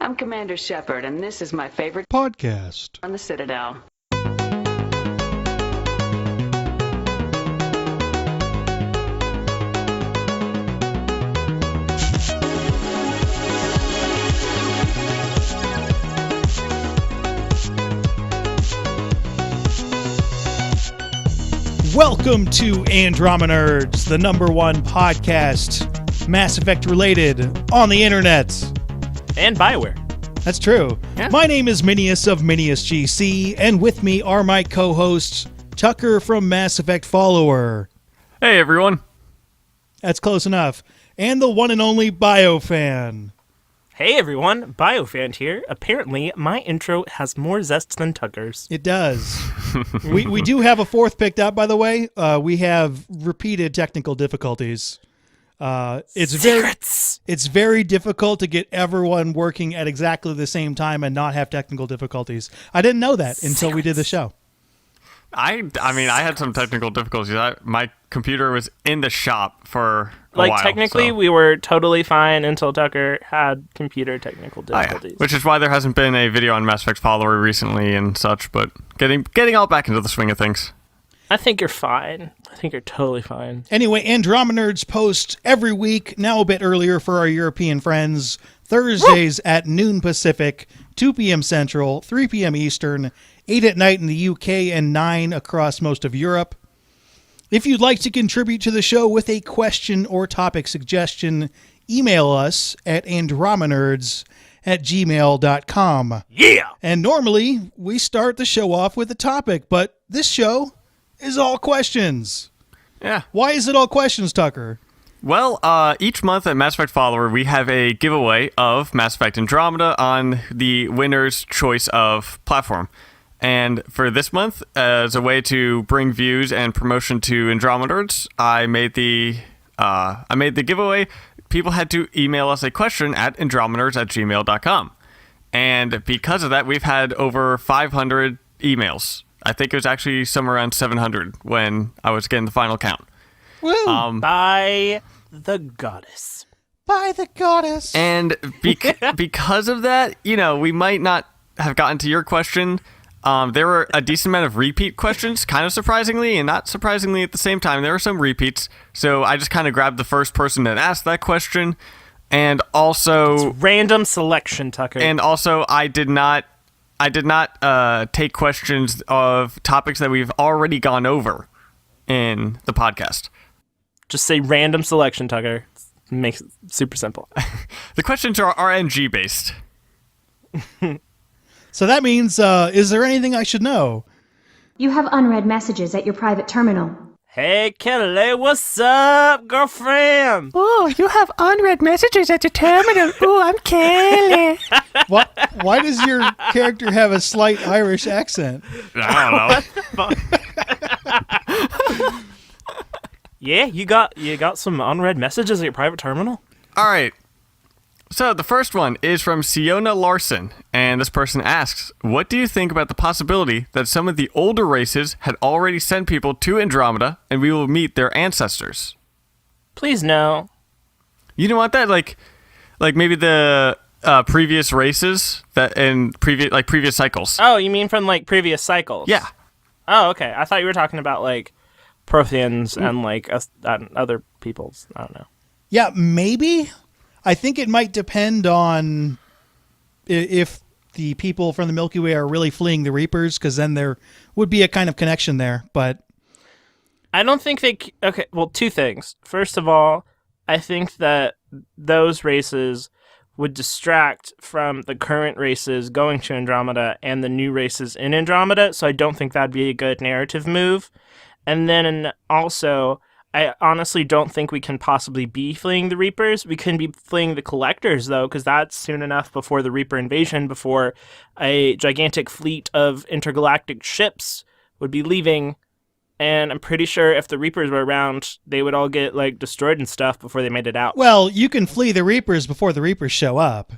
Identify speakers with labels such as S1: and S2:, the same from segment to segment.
S1: I'm Commander Shepard, and this is my favorite
S2: podcast
S1: on the Citadel.
S2: Welcome to Andromenerds, the #1 podcast, Mass Effect related, on the internet.
S3: And BioWare.
S2: That's true.
S3: Yeah.
S2: My name is Minius of Minius GC, and with me are my co-hosts, Tucker from Mass Effect Follower.
S4: Hey, everyone.
S2: That's close enough. And the one and only BioFan.
S3: Hey everyone, BioFan here. Apparently, my intro has more zest than Tucker's.
S2: It does. we do have a fourth picked up, by the way. We have repeated technical difficulties. It's very difficult to get everyone working at exactly the same time and not have technical difficulties. I didn't know that until we did the show.
S4: I mean, I had some technical difficulties. My computer was in the shop for a while.
S3: Technically, we were totally fine until Tucker had computer technical difficulties.
S4: Which is why there hasn't been a video on Mass Effect Follower recently and such, but getting all back into the swing of things.
S3: I think you're fine. I think you're totally fine.
S2: Anyway, Andromenerds post every week, now a bit earlier for our European friends, Thursdays at noon Pacific, 2 p.m. Central, 3 p.m. Eastern, 8 at night in the UK, and 9 across most of Europe. If you'd like to contribute to the show with a question or topic suggestion, email us at andromenerds@gmail.com.
S3: Yeah!
S2: And normally, we start the show off with a topic, but this show is all questions.
S4: Yeah.
S2: Why is it all questions, Tucker?
S4: Well, each month at Mass Effect Follower, we have a giveaway of Mass Effect Andromeda on the winner's choice of platform. And for this month, as a way to bring views and promotion to Andromenerds, I made the giveaway. People had to email us a question at andromenerds@gmail.com. And because of that, we've had over 500 emails. I think it was actually somewhere around 700 when I was getting the final count.
S2: Woo!
S3: By the goddess.
S2: By the goddess.
S4: And because of that, we might not have gotten to your question. There were a decent amount of repeat questions, kind of surprisingly, and not surprisingly at the same time. There were some repeats, so I just kind of grabbed the first person that asked that question, and also...
S3: It's random selection, Tucker.
S4: And also, I did not take questions of topics that we've already gone over in the podcast.
S3: Just say random selection, Tucker. It makes it super simple.
S4: The questions are RNG-based.
S2: So that means, is there anything I should know?
S5: You have unread messages at your private terminal.
S3: Hey, Kelly, what's up, girlfriend?
S6: Oh, you have unread messages at your terminal. Oh, I'm Kelly.
S2: Why does your character have a slight Irish accent?
S4: I don't know.
S3: Yeah, you got some unread messages at your private terminal?
S4: All right. So the first one is from Siona Larson, and this person asks, what do you think about the possibility that some of the older races had already sent people to Andromeda and we will meet their ancestors?
S3: Please no.
S4: You don't want that? Like maybe the previous races that in previous cycles.
S3: Oh, you mean from previous cycles?
S4: Yeah.
S3: Oh, okay. I thought you were talking about Protheans and other peoples. I don't know.
S2: Yeah, maybe. I think it might depend on if the people from the Milky Way are really fleeing the Reapers, because then there would be a kind of connection there. But
S3: I don't think they... Okay, well, two things. First of all, I think that those races would distract from the current races going to Andromeda and the new races in Andromeda, so I don't think that'd be a good narrative move. And then also, I honestly don't think we can possibly be fleeing the Reapers. We can be fleeing the Collectors, though, because that's soon enough before the Reaper invasion, before a gigantic fleet of intergalactic ships would be leaving. And I'm pretty sure if the Reapers were around, they would all get destroyed and stuff before they made it out.
S2: Well, you can flee the Reapers before the Reapers show up.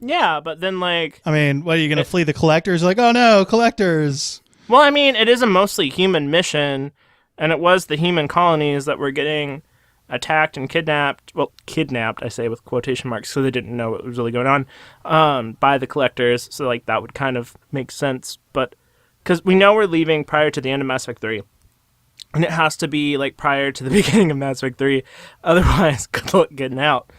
S3: Yeah, but then
S2: I mean, what, are you going to flee the Collectors? Oh no, Collectors!
S3: Well, I mean, it is a mostly human mission, and it was the human colonies that were getting attacked and kidnapped. Well, kidnapped, I say with quotation marks, so they didn't know what was really going on, by the collectors. So, like, that would kind of make sense. But, because we know we're leaving prior to the end of Mass Effect 3. And it has to be, like, prior to the beginning of Mass Effect 3. Otherwise, good luck getting out.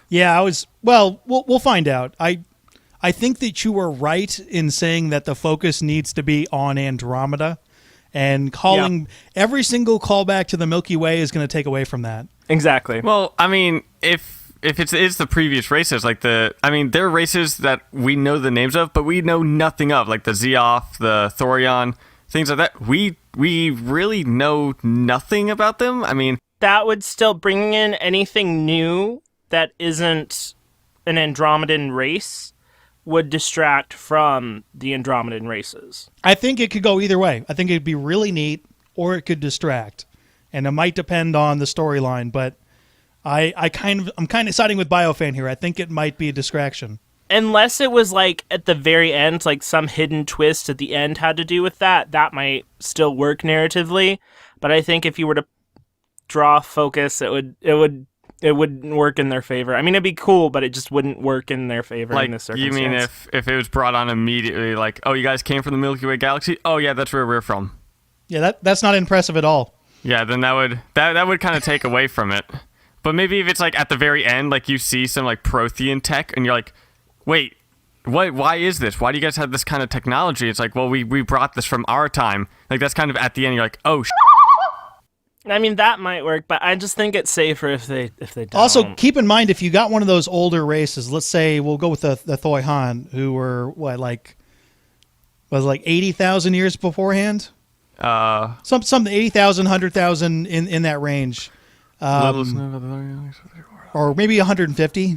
S2: Yeah, we'll find out. I think that you were right in saying that the focus needs to be on Andromeda, and calling every single callback to the Milky Way is going to take away from that.
S3: Exactly.
S4: Well, I mean, if it's the previous races, like there are races that we know the names of, but we know nothing of, like the Zeoth, the Thorion, things like that. We really know nothing about them. I mean,
S3: that would still bring in anything new that isn't an Andromedan race would distract from the Andromedan races.
S2: I think it could go either way. I think it'd be really neat, or it could distract, and it might depend on the storyline. But I'm kind of siding with BioFan here. I think it might be a distraction,
S3: unless it was like at the very end, like some hidden twist at the end had to do with that. That might still work narratively. But I think if you were to draw focus, it wouldn't work in their favor. I mean, it'd be cool, but it just wouldn't work in their favor in this circumstance.
S4: You mean if it was brought on immediately, like, oh, you guys came from the Milky Way galaxy? Oh, yeah, that's where we're from.
S2: Yeah, that's not impressive at all.
S4: Yeah, then that would kind of take away from it. But maybe if it's like at the very end, like you see some like Prothean tech, and you're like, wait, what? Why is this? Why do you guys have this kind of technology? It's like, well, we brought this from our time. Like that's kind of at the end. You're like, oh.
S3: I mean, that might work, but I just think it's safer if they don't.
S2: Also, keep in mind, if you got one of those older races, let's say we'll go with the Thoi Han, who were, was 80,000 years beforehand? Something 80,000, 100,000 in that range. Or maybe 150.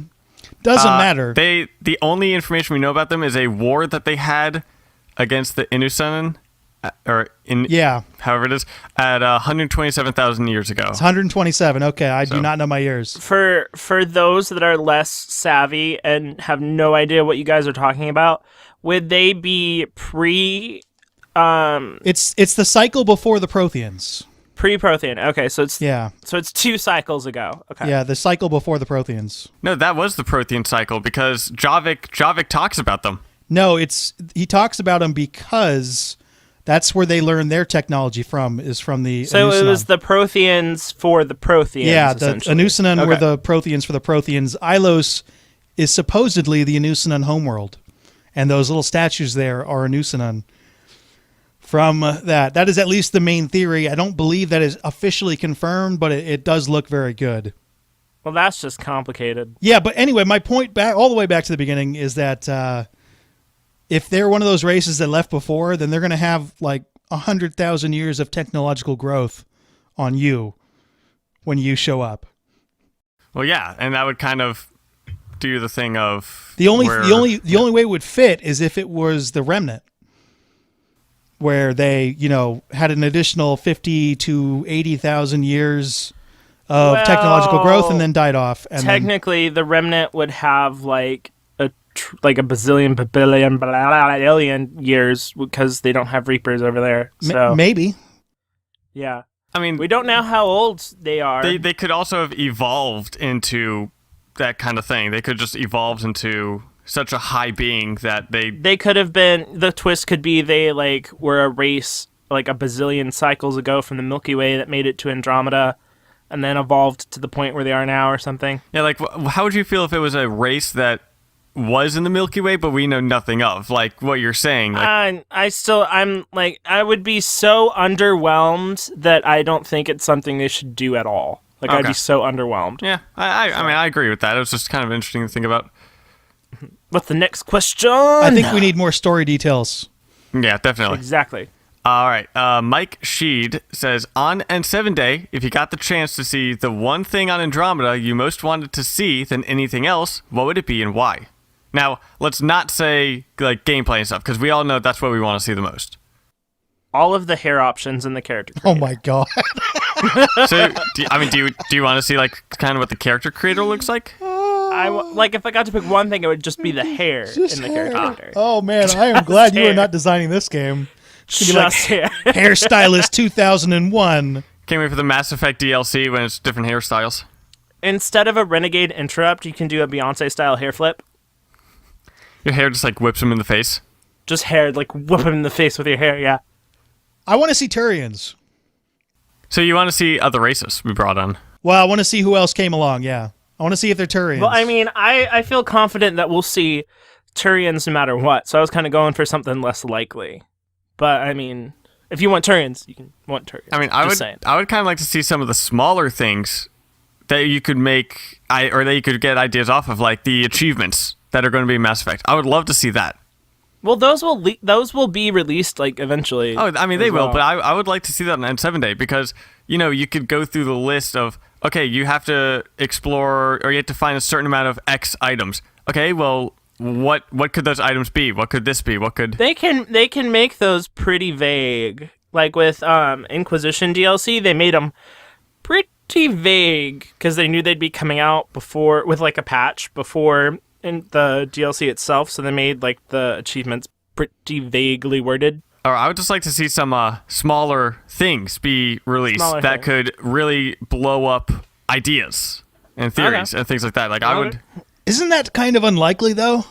S2: Doesn't matter.
S4: The only information we know about them is a war that they had against the Inusanan. However it is, at 127,000 years ago.
S2: It's 127. Okay, I do not know my years.
S3: For those that are less savvy and have no idea what you guys are talking about, would they be pre?
S2: It's the cycle before the Protheans.
S3: Pre-Prothean. Okay, so it's
S2: yeah.
S3: So it's 2 cycles ago. Okay.
S2: Yeah, the cycle before the Protheans.
S4: No, that was the Prothean cycle because Javik talks about them.
S2: No, he talks about them because that's where they learned their technology from, is from the
S3: So
S2: Anusanan.
S3: it was the Protheans for the Protheans,
S2: yeah, the Anusanan were the Protheans for the Protheans. Ilos is supposedly the Anusanan homeworld, and those little statues there are Anusanan. From that. That is at least the main theory. I don't believe that is officially confirmed, but it does look very good.
S3: Well, that's just complicated.
S2: Yeah, but anyway, my point all the way back to the beginning is that if they're one of those races that left before, then they're going to have like 100,000 years of technological growth on you when you show up.
S4: Well, yeah, and that would kind of do the thing of
S2: the only way it would fit is if it was the Remnant, where they, had an additional 50 to 80,000 years of technological growth and then died off. And
S3: technically, the Remnant would have like a billion years because they don't have Reapers over there. So
S2: maybe.
S3: Yeah.
S4: I mean,
S3: we don't know how old they are.
S4: They could also have evolved into that kind of thing. They could just evolve into such a high being that they
S3: could have been. The twist could be they were a race like a bazillion cycles ago from the Milky Way that made it to Andromeda and then evolved to the point where they are now or something.
S4: Yeah, how would you feel if it was a race that was in the Milky Way but we know nothing of, like what you're saying?
S3: I would be so underwhelmed that I don't think it's something they should do at all. Okay. I'd be so underwhelmed.
S4: Yeah, I mean, I agree with that. It was just kind of interesting to think about.
S3: What's the next question?
S2: I think we need more story details.
S4: Yeah, definitely.
S3: Exactly.
S4: All right. Mike Sheed says, on N7 Day, if you got the chance to see the one thing on Andromeda you most wanted to see than anything else, what would it be and why? Now, let's not say gameplay and stuff, because we all know that's what we want to see the most.
S3: All of the hair options in the character creator.
S2: Oh my god.
S4: So, do you want to see kind of what the character creator looks like?
S3: If I got to pick one thing, it would just be the hair in the character.
S2: Oh man, I am glad you are not designing this game.
S3: Just hair.
S2: Hairstylist 2001.
S4: Can't wait for the Mass Effect DLC when it's different hairstyles.
S3: Instead of a Renegade interrupt, you can do a Beyonce-style hair flip.
S4: Your hair just like whips him in the face.
S3: Just hair, like whip him in the face with your hair, yeah.
S2: I want to see Turians.
S4: So you want to see other races we brought on?
S2: Well, I want to see who else came along, yeah. I want to see if they're Turians.
S3: Well, I mean, I feel confident that we'll see Turians no matter what, so I was kind of going for something less likely. But, I mean, if you want Turians, you can want Turians.
S4: I mean, I would kind of like to see some of the smaller things that you could make, or that you could get ideas off of, like the achievements that are going to be in Mass Effect. I would love to see that.
S3: Well, those will be released like eventually.
S4: Oh, I mean they will, but I would like to see that on N7 Day because you could go through the list of you have to explore or you have to find a certain amount of X items. Okay, well, what could those items be? What could this be? What could
S3: they can make those pretty vague. Like with Inquisition DLC, they made them pretty vague because they knew they'd be coming out before with like a patch before. In the DLC itself, so they made like the achievements pretty vaguely worded.
S4: Or I would just like to see some smaller things be released that could really blow up ideas and theories and things like that. Like I would.
S2: Isn't that kind of unlikely though?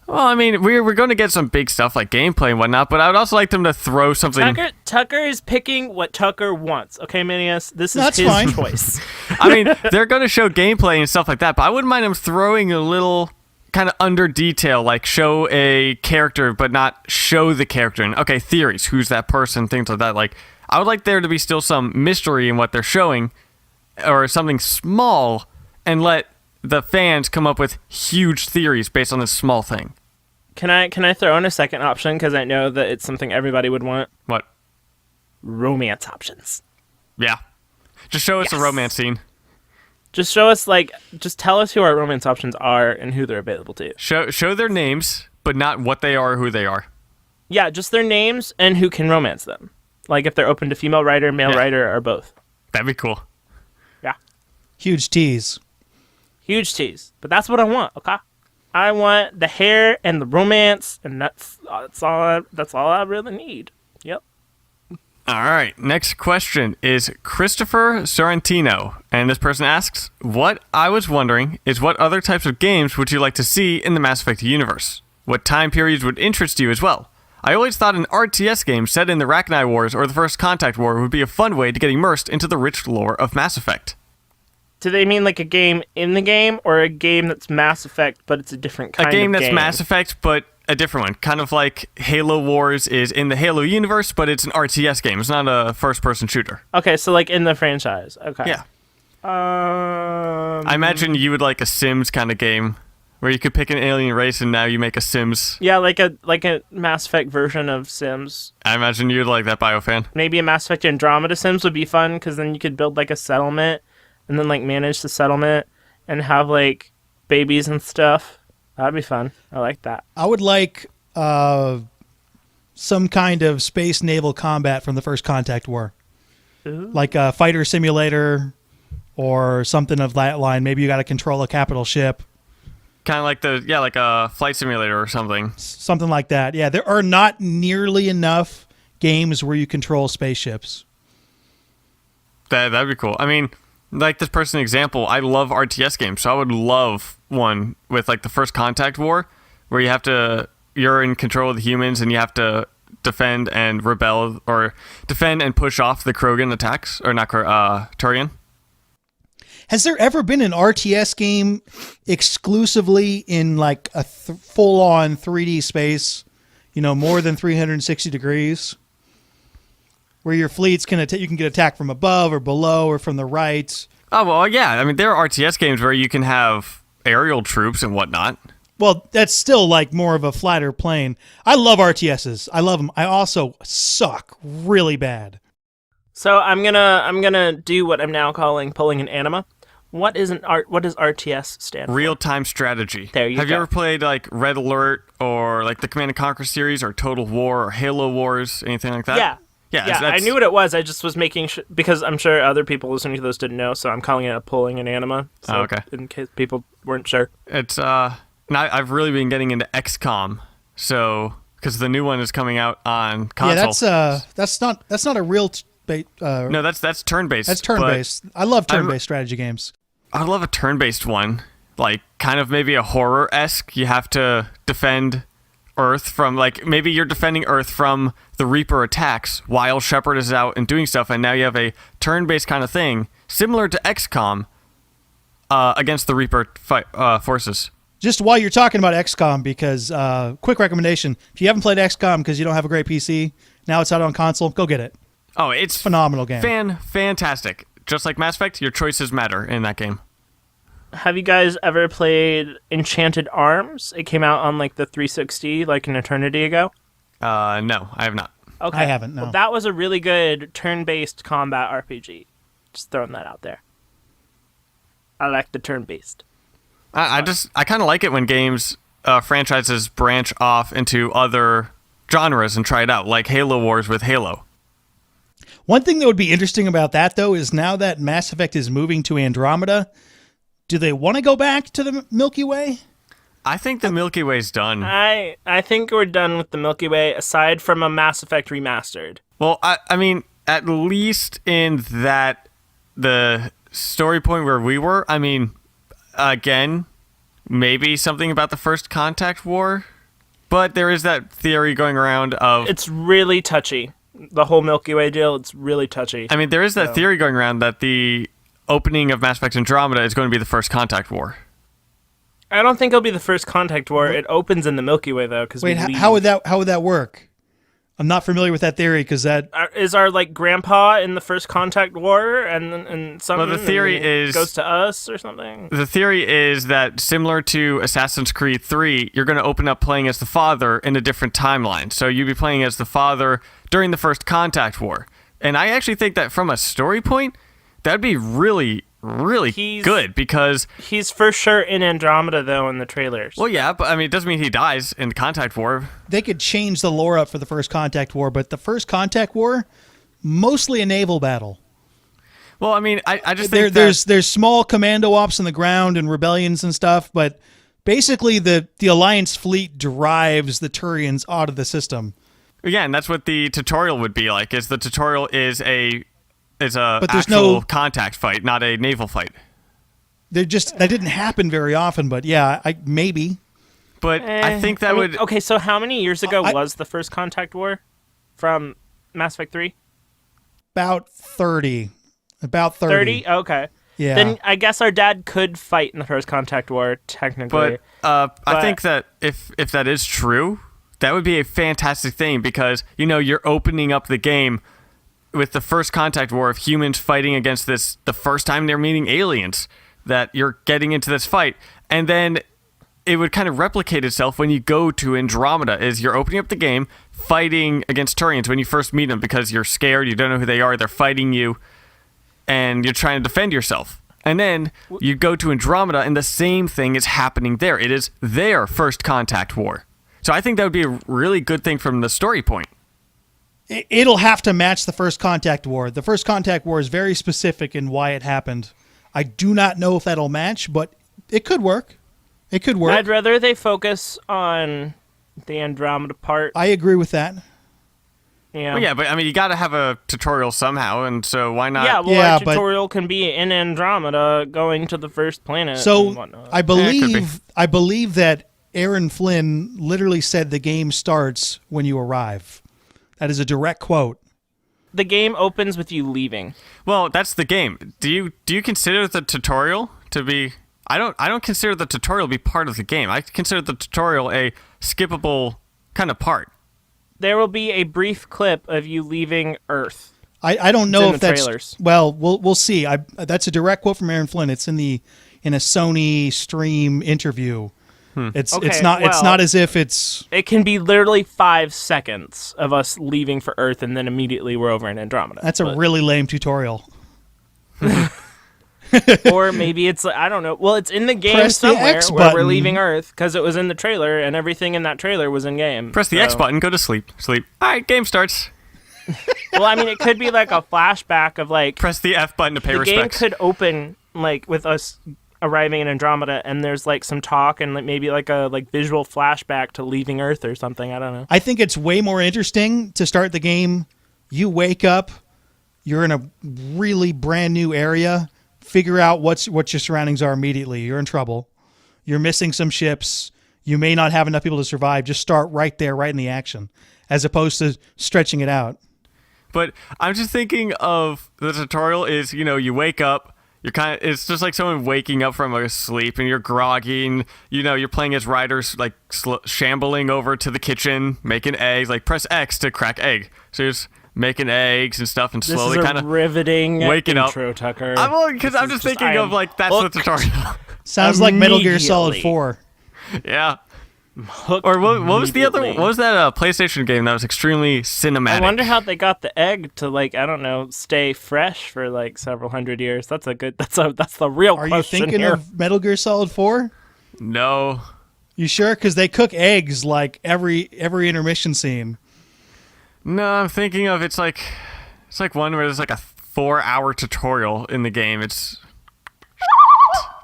S4: Well, I mean, we're going to get some big stuff like gameplay and whatnot, but I would also like them to throw something.
S3: Tucker is picking what Tucker wants. Okay, Minius, this is his
S2: fine.
S3: choice.
S4: I mean, they're going to show gameplay and stuff like that, but I wouldn't mind them throwing a little kind of under detail, like show a character but not show the character and theories, who's that person, things like that. Like I would like there to be still some mystery in what they're showing or something small and let the fans come up with huge theories based on this small thing.
S3: Can I throw in a second option because I know that it's something everybody would want?
S4: What?
S3: Romance options.
S4: Yeah, just show us a romance scene.
S3: Just show us, just tell us who our romance options are and who they're available to.
S4: Show their names, but not what they are or who they are.
S3: Yeah, just their names and who can romance them. Like if they're open to female writer, male writer, or both.
S4: That'd be cool.
S3: Yeah.
S2: Huge tease.
S3: Huge tease. But that's what I want, okay? I want the hair and the romance, and that's all I really need. Yep.
S4: All right, next question is Christopher Sorrentino, and this person asks, what I was wondering is what other types of games would you like to see in the Mass Effect universe? What time periods would interest you as well? I always thought an RTS game set in the Rachni Wars or the First Contact War would be a fun way to get immersed into the rich lore of Mass Effect.
S3: Do they mean like a game in the game or a game that's Mass Effect but it's a different kind of game?
S4: A game that's Mass Effect but a different one. Kind of like Halo Wars is in the Halo universe, but it's an RTS game. It's not a first-person shooter.
S3: Okay, so like in the franchise. Okay.
S4: Yeah. I imagine you would like a Sims kind of game where you could pick an alien race and now you make a Sims.
S3: Yeah, like a Mass Effect version of Sims.
S4: I imagine you'd like that, BioFan.
S3: Maybe a Mass Effect Andromeda Sims would be fun because then you could build like a settlement and then like manage the settlement and have like babies and stuff. That'd be fun. I like that.
S2: I would like some kind of space naval combat from the First Contact War.
S3: Ooh.
S2: Like a fighter simulator or something of that line. Maybe you got to control a capital ship.
S4: Kind of like like a flight simulator or something.
S2: Something like that. Yeah, there are not nearly enough games where you control spaceships.
S4: That'd be cool. I mean, like this person example, I love RTS games, so I would love one with like the First Contact War, where you're in control of the humans and you have to defend and rebel or defend and push off the Krogan attacks, or not Turian.
S2: Has there ever been an RTS game exclusively in like a full-on 3D space, more than 360 degrees? Where your fleets you can get attacked from above or below or from the right.
S4: Oh, well, yeah. I mean, there are RTS games where you can have aerial troops and whatnot.
S2: Well, that's still like more of a flatter plane. I love RTSs. I love them. I also suck really bad.
S3: So I'm gonna do what I'm now calling pulling an anima. What does RTS stand for?
S4: Real-time strategy.
S3: There you go.
S4: Have you ever played like Red Alert or like the Command & Conquer series or Total War or Halo Wars, anything like that?
S3: Yeah.
S4: Yeah,
S3: I knew what it was. I just was making sure, because I'm sure other people listening to this didn't know, so I'm calling it a pulling an anima. So
S4: okay.
S3: In case people weren't sure.
S4: It's I've really been getting into XCOM, so because the new one is coming out on console.
S2: Yeah, that's not a real
S4: No, that's turn-based.
S2: That's turn-based. I love turn-based strategy games.
S4: I love a turn-based one, like kind of maybe a horror-esque. You have to defend Earth from, like, maybe you're defending Earth from the Reaper attacks while Shepard is out and doing stuff, and now you have a turn-based kind of thing, similar to XCOM, against the Reaper forces.
S2: Just while you're talking about XCOM, because quick recommendation, if you haven't played XCOM because you don't have a great PC, now it's out on console, go get it.
S4: Oh, it's
S2: phenomenal game.
S4: Fantastic. Just like Mass Effect, your choices matter in that game.
S3: Have you guys ever played Enchanted Arms? It came out on like the 360 like an eternity ago.
S4: No, I have not.
S3: Okay.
S2: I haven't, no.
S3: Well, that was a really good turn-based combat RPG. Just throwing that out there. I like the turn-based.
S4: I kind of like it when games, franchises branch off into other genres and try it out, like Halo Wars with Halo.
S2: One thing that would be interesting about that, though, is now that Mass Effect is moving to Andromeda, do they want to go back to the Milky Way?
S4: I think the Milky Way's done.
S3: I think we're done with the Milky Way, aside from a Mass Effect remastered.
S4: Well, I mean, at least in that, the story point where we were, I mean, again, maybe something about the First Contact War, but there is that theory going around of...
S3: It's really touchy. The whole Milky Way deal, it's really touchy.
S4: I mean, there is that theory going around that the opening of Mass Effect Andromeda is going to be the First Contact War.
S3: I don't think it'll be the First Contact War. It opens in the Milky Way, though.
S2: Wait, how would that work? I'm not familiar with that theory, because that...
S3: Is our, like, grandpa in the First Contact War, and something
S4: well, the theory is...
S3: goes to us or something?
S4: The theory is that, similar to Assassin's Creed 3, you're going to open up playing as the father in a different timeline. So you'd be playing as the father during the First Contact War. And I actually think that from a story point, that'd be really, really good, because...
S3: He's for sure in Andromeda, though, in the trailers.
S4: Well, yeah, but I mean, it doesn't mean he dies in Contact War.
S2: They could change the lore up for the First Contact War, but the First Contact War, mostly a naval battle.
S4: Well, I mean, I just think
S2: there's small commando ops on the ground and rebellions and stuff, but basically the Alliance fleet drives the Turians out of the system.
S4: Yeah, and that's what the tutorial would be like, is the tutorial is a
S2: but there's
S4: actual
S2: no
S4: contact fight, not a naval fight.
S2: That didn't happen very often, but yeah, maybe.
S4: But I think that would...
S3: Okay, so how many years ago was the First Contact War from Mass Effect 3?
S2: About 30.
S3: 30? Okay.
S2: Yeah.
S3: Then I guess our dad could fight in the First Contact War, technically.
S4: But I think that if that is true, that would be a fantastic thing, because, you know, you're opening up the game with the First Contact War of humans fighting against the first time they're meeting aliens, that you're getting into this fight. And then it would kind of replicate itself when you go to Andromeda, is you're opening up the game, fighting against Turians when you first meet them, because you're scared, you don't know who they are, they're fighting you, and you're trying to defend yourself. And then you go to Andromeda, and the same thing is happening there. It is their First Contact War. So I think that would be a really good thing from the story point.
S2: It'll have to match the First Contact War. The First Contact War is very specific in why it happened. I do not know if that'll match, but it could work. It could work.
S3: I'd rather they focus on the Andromeda part.
S2: I agree with that.
S3: Yeah.
S4: Well, yeah, but I mean, you got to have a tutorial somehow, and so why not?
S3: Yeah, well, our tutorial can be in Andromeda going to the first planet.
S2: So
S3: and whatnot.
S2: I believe that Aaron Flynn literally said the game starts when you arrive. That is a direct quote.
S3: The game opens with you leaving.
S4: Well, that's the game. Do you consider the tutorial to be... I don't consider the tutorial to be part of the game. I consider the tutorial a skippable kind of part.
S3: There will be a brief clip of you leaving Earth.
S2: I don't know if that's...
S3: trailers.
S2: Well, we'll see. That's a direct quote from Aaron Flynn. It's in a Sony stream interview. It's not as if it's...
S3: It can be literally 5 seconds of us leaving for Earth, and then immediately we're over in Andromeda.
S2: That's a really lame tutorial.
S3: Or maybe it's, I don't know. Well, it's in the game
S2: Press the
S3: somewhere
S2: X
S3: where we're
S2: button.
S3: leaving Earth, because it was in the trailer, and everything in that trailer was in game.
S4: Press the X button, go to sleep. Sleep. All right, game starts.
S3: Well, I mean, it could be like a flashback of like...
S4: Press the F button to pay
S3: the
S4: respects.
S3: game could open like with us arriving in Andromeda, and there's like some talk and like maybe like a visual flashback to leaving Earth or something. I don't know.
S2: I think it's way more interesting to start the game. You wake up you're in a really brand new area, figure out what your surroundings are immediately. You're in trouble. You're missing some ships. You may not have enough people to survive. Just start right there, right in the action, as opposed to stretching it out.
S4: But I'm just thinking of the tutorial is, you wake up, it's just like someone waking up from a sleep and you're groggy and, you're playing as riders, like shambling over to the kitchen, making eggs, like press X to crack egg. So you're just making eggs and stuff and slowly kind of
S3: riveting
S4: waking
S3: intro,
S4: up.
S3: Tucker.
S4: I'm just thinking of like, that's the tutorial.
S2: Sounds like Metal Gear Solid 4.
S4: Yeah. Or what was the other? What was that PlayStation game that was extremely cinematic?
S3: I wonder how they got the egg to stay fresh for several hundred years. That's the real question.
S2: Are you thinking
S3: here.
S2: of Metal Gear Solid 4?
S4: No.
S2: You sure? Because they cook eggs like every intermission scene.
S4: No, I'm thinking of it's like one where there's like a 4-hour tutorial in the game. It's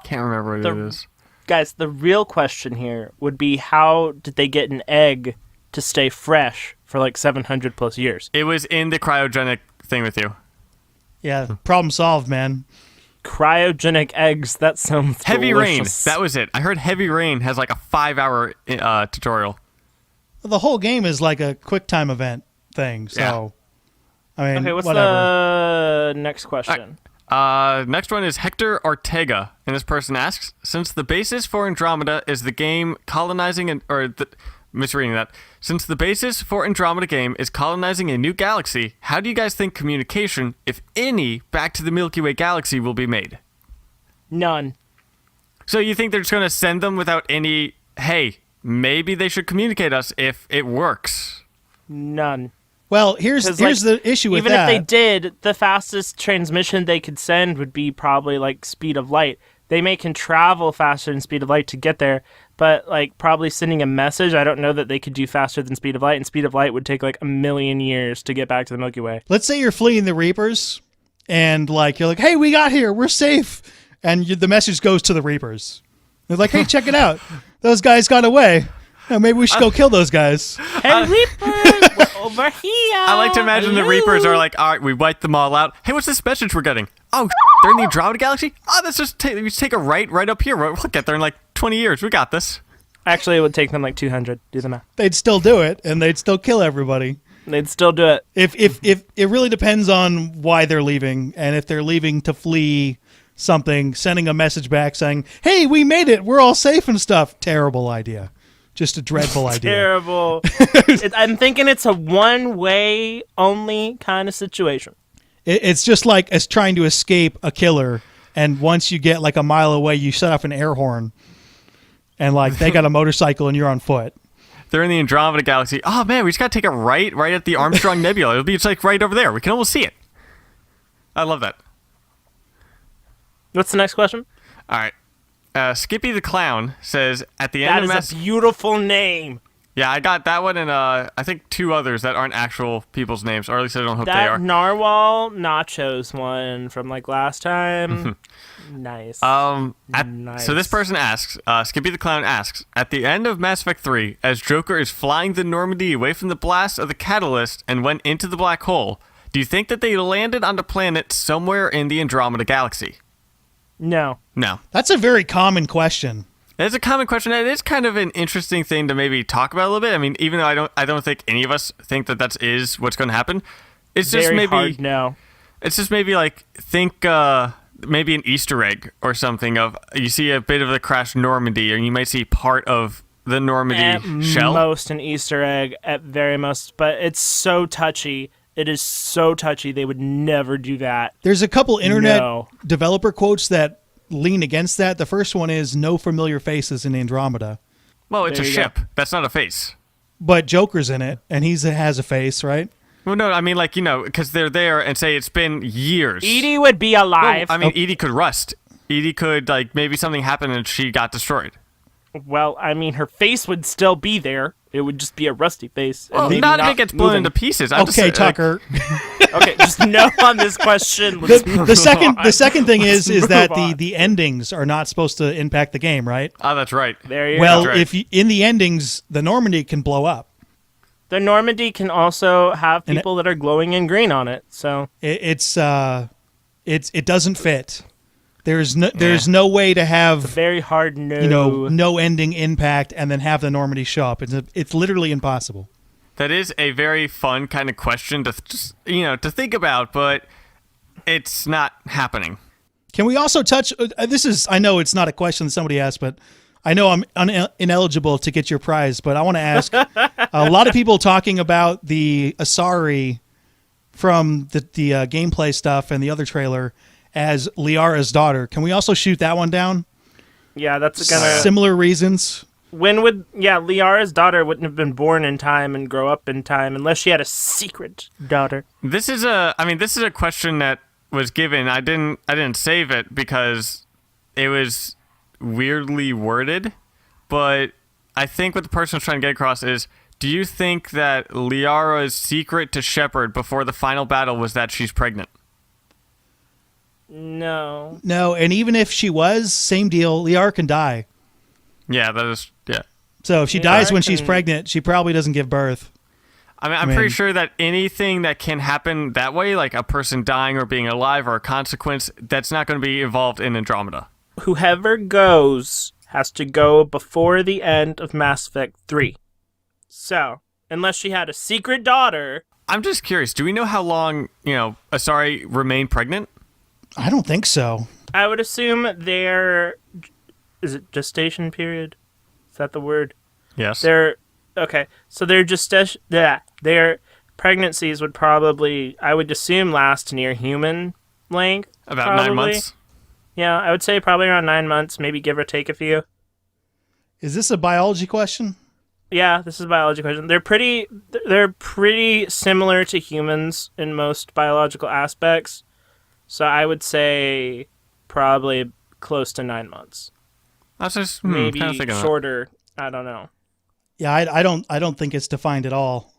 S4: can't remember what it is.
S3: Guys, the real question here would be how did they get an egg to stay fresh for 700 plus years?
S4: It was in the cryogenic thing with you.
S2: Yeah, problem solved, man.
S3: Cryogenic eggs, that sounds
S4: Heavy
S3: delicious.
S4: Rain, that was it. I heard Heavy Rain has like a 5-hour tutorial.
S2: Well, the whole game is like a quick time event thing, so I mean,
S3: okay, what's
S2: whatever.
S3: the next question?
S4: Next one is Hector Ortega, and this person asks, since the basis for Andromeda is the game colonizing misreading that. Since the basis for Andromeda game is colonizing a new galaxy, how do you guys think communication, if any, back to the Milky Way galaxy will be made?
S3: None.
S4: So you think they're just going to send them without any, hey, maybe they should communicate us if it works?
S3: None.
S2: Well, here's the issue with
S3: even
S2: that.
S3: Even if they did, the fastest transmission they could send would be probably speed of light. They can travel faster than speed of light to get there, but probably sending a message, I don't know that they could do faster than speed of light, and speed of light would take 1,000,000 years to get back to the Milky Way.
S2: Let's say you're fleeing the Reapers, and you're like, hey, we got here, we're safe, and the message goes to the Reapers. They're like, hey, check it out, those guys got away. Maybe we should go kill those guys.
S3: Hey, Reapers, we're over here.
S4: I like to imagine the Reapers are like, all right, we wiped them all out. Hey, what's this message we're getting? Oh, they're in the Andromeda Galaxy? Oh, let's just take a right up here. We'll get there in 20 years. We got this.
S3: Actually, it would take them 200. Do the math.
S2: They'd still do it, and they'd still kill everybody.
S3: They'd still do it.
S2: If it really depends on why they're leaving, and if they're leaving to flee something, sending a message back saying, hey, we made it, we're all safe and stuff. Terrible idea. Just a dreadful idea.
S3: Terrible. I'm thinking it's a one-way only kind of situation.
S2: It's just like as trying to escape a killer, and once you get a mile away, you set off an air horn, and they got a motorcycle and you're on foot.
S4: They're in the Andromeda Galaxy. Oh man, we just gotta take a right at the Armstrong Nebula. It'll be just right over there. We can almost see it. I love that.
S3: What's the next question?
S4: All right. Skippy the Clown says, at the end of
S3: That is a beautiful name.
S4: Yeah, I got that one and I think 2 others that aren't actual people's names, or at least I don't hope they are.
S3: That Narwhal Nachos one from last time. Nice.
S4: Nice. So this person asks, Skippy the Clown asks, at the end of Mass Effect 3, as Joker is flying the Normandy away from the blast of the catalyst and went into the black hole, do you think that they landed on a planet somewhere in the Andromeda Galaxy?
S3: No.
S2: That's a very common question.
S4: It's a common question. It is kind of an interesting thing to maybe talk about a little bit. I mean, even though I don't think any of us think that is what's going to happen. It's just
S3: very
S4: maybe
S3: hard no.
S4: It's just maybe think maybe an Easter egg or something of you see a bit of the crashed Normandy, or you might see part of the Normandy shell.
S3: At most an Easter egg, at very most, but it's so touchy. It is so touchy. They would never do that.
S2: There's a couple internet developer quotes that lean against that. The first one is no familiar faces in Andromeda.
S4: Well, it's a ship. That's not a face.
S2: But Joker's in it, and he has a face, right?
S4: Well, no, I mean, because they're there and say it's been years.
S3: Edie would be alive.
S4: Well, I mean, Edie could rust. Edie could, maybe something happened and she got destroyed.
S3: Well, I mean, her face would still be there. It would just be a rusty face.
S4: Well, not if it gets blown into pieces.
S2: Okay, Tucker.
S3: Okay, just no on this question.
S2: The second thing is that the endings are not supposed to impact the game, right?
S4: Oh, that's right.
S3: There you
S2: go. Well,
S3: go.
S2: if in the endings, the Normandy can blow up.
S3: The Normandy can also have people that are glowing in green on it. So
S2: it doesn't fit. There's no way to have
S3: very hard
S2: no ending impact and then have the Normandy show up. It's literally impossible.
S4: That is a very fun kind of question to to think about, but it's not happening.
S2: Can we also touch? I know it's not a question that somebody asked, but I know I'm ineligible to get your prize. But I want to ask a lot of people talking about the Asari from the gameplay stuff and the other trailer as Liara's daughter. Can we also shoot that one down?
S3: Yeah, that's gonna
S2: similar reasons.
S3: Liara's daughter wouldn't have been born in time and grow up in time unless she had a secret daughter.
S4: This is a question that was given. I didn't save it because it was weirdly worded, but I think what the person was trying to get across is, do you think that Liara's secret to Shepard before the final battle was that she's pregnant?
S3: No,
S2: and even if she was, same deal, Liara can die.
S4: Yeah, that is, yeah.
S2: So if she dies when she's pregnant, she probably doesn't give birth.
S4: I'm pretty sure that anything that can happen that way, like a person dying or being alive or a consequence, that's not going to be involved in Andromeda.
S3: Whoever goes has to go before the end of Mass Effect 3. So, unless she had a secret daughter...
S4: I'm just curious, do we know how long, Asari remained pregnant?
S2: I don't think so.
S3: I would assume their... Is it gestation period? Is that the word?
S4: Yes.
S3: Okay, so their their pregnancies would probably, I would assume, last near human length.
S4: About
S3: probably.
S4: 9 months?
S3: Yeah, I would say probably around 9 months, maybe give or take a few.
S2: Is this a biology question?
S3: Yeah, this is a biology question. They're pretty similar to humans in most biological aspects. So I would say probably close to 9 months.
S4: That's just
S3: maybe
S4: kind of
S3: shorter. I don't know.
S2: Yeah, I don't think it's defined at all.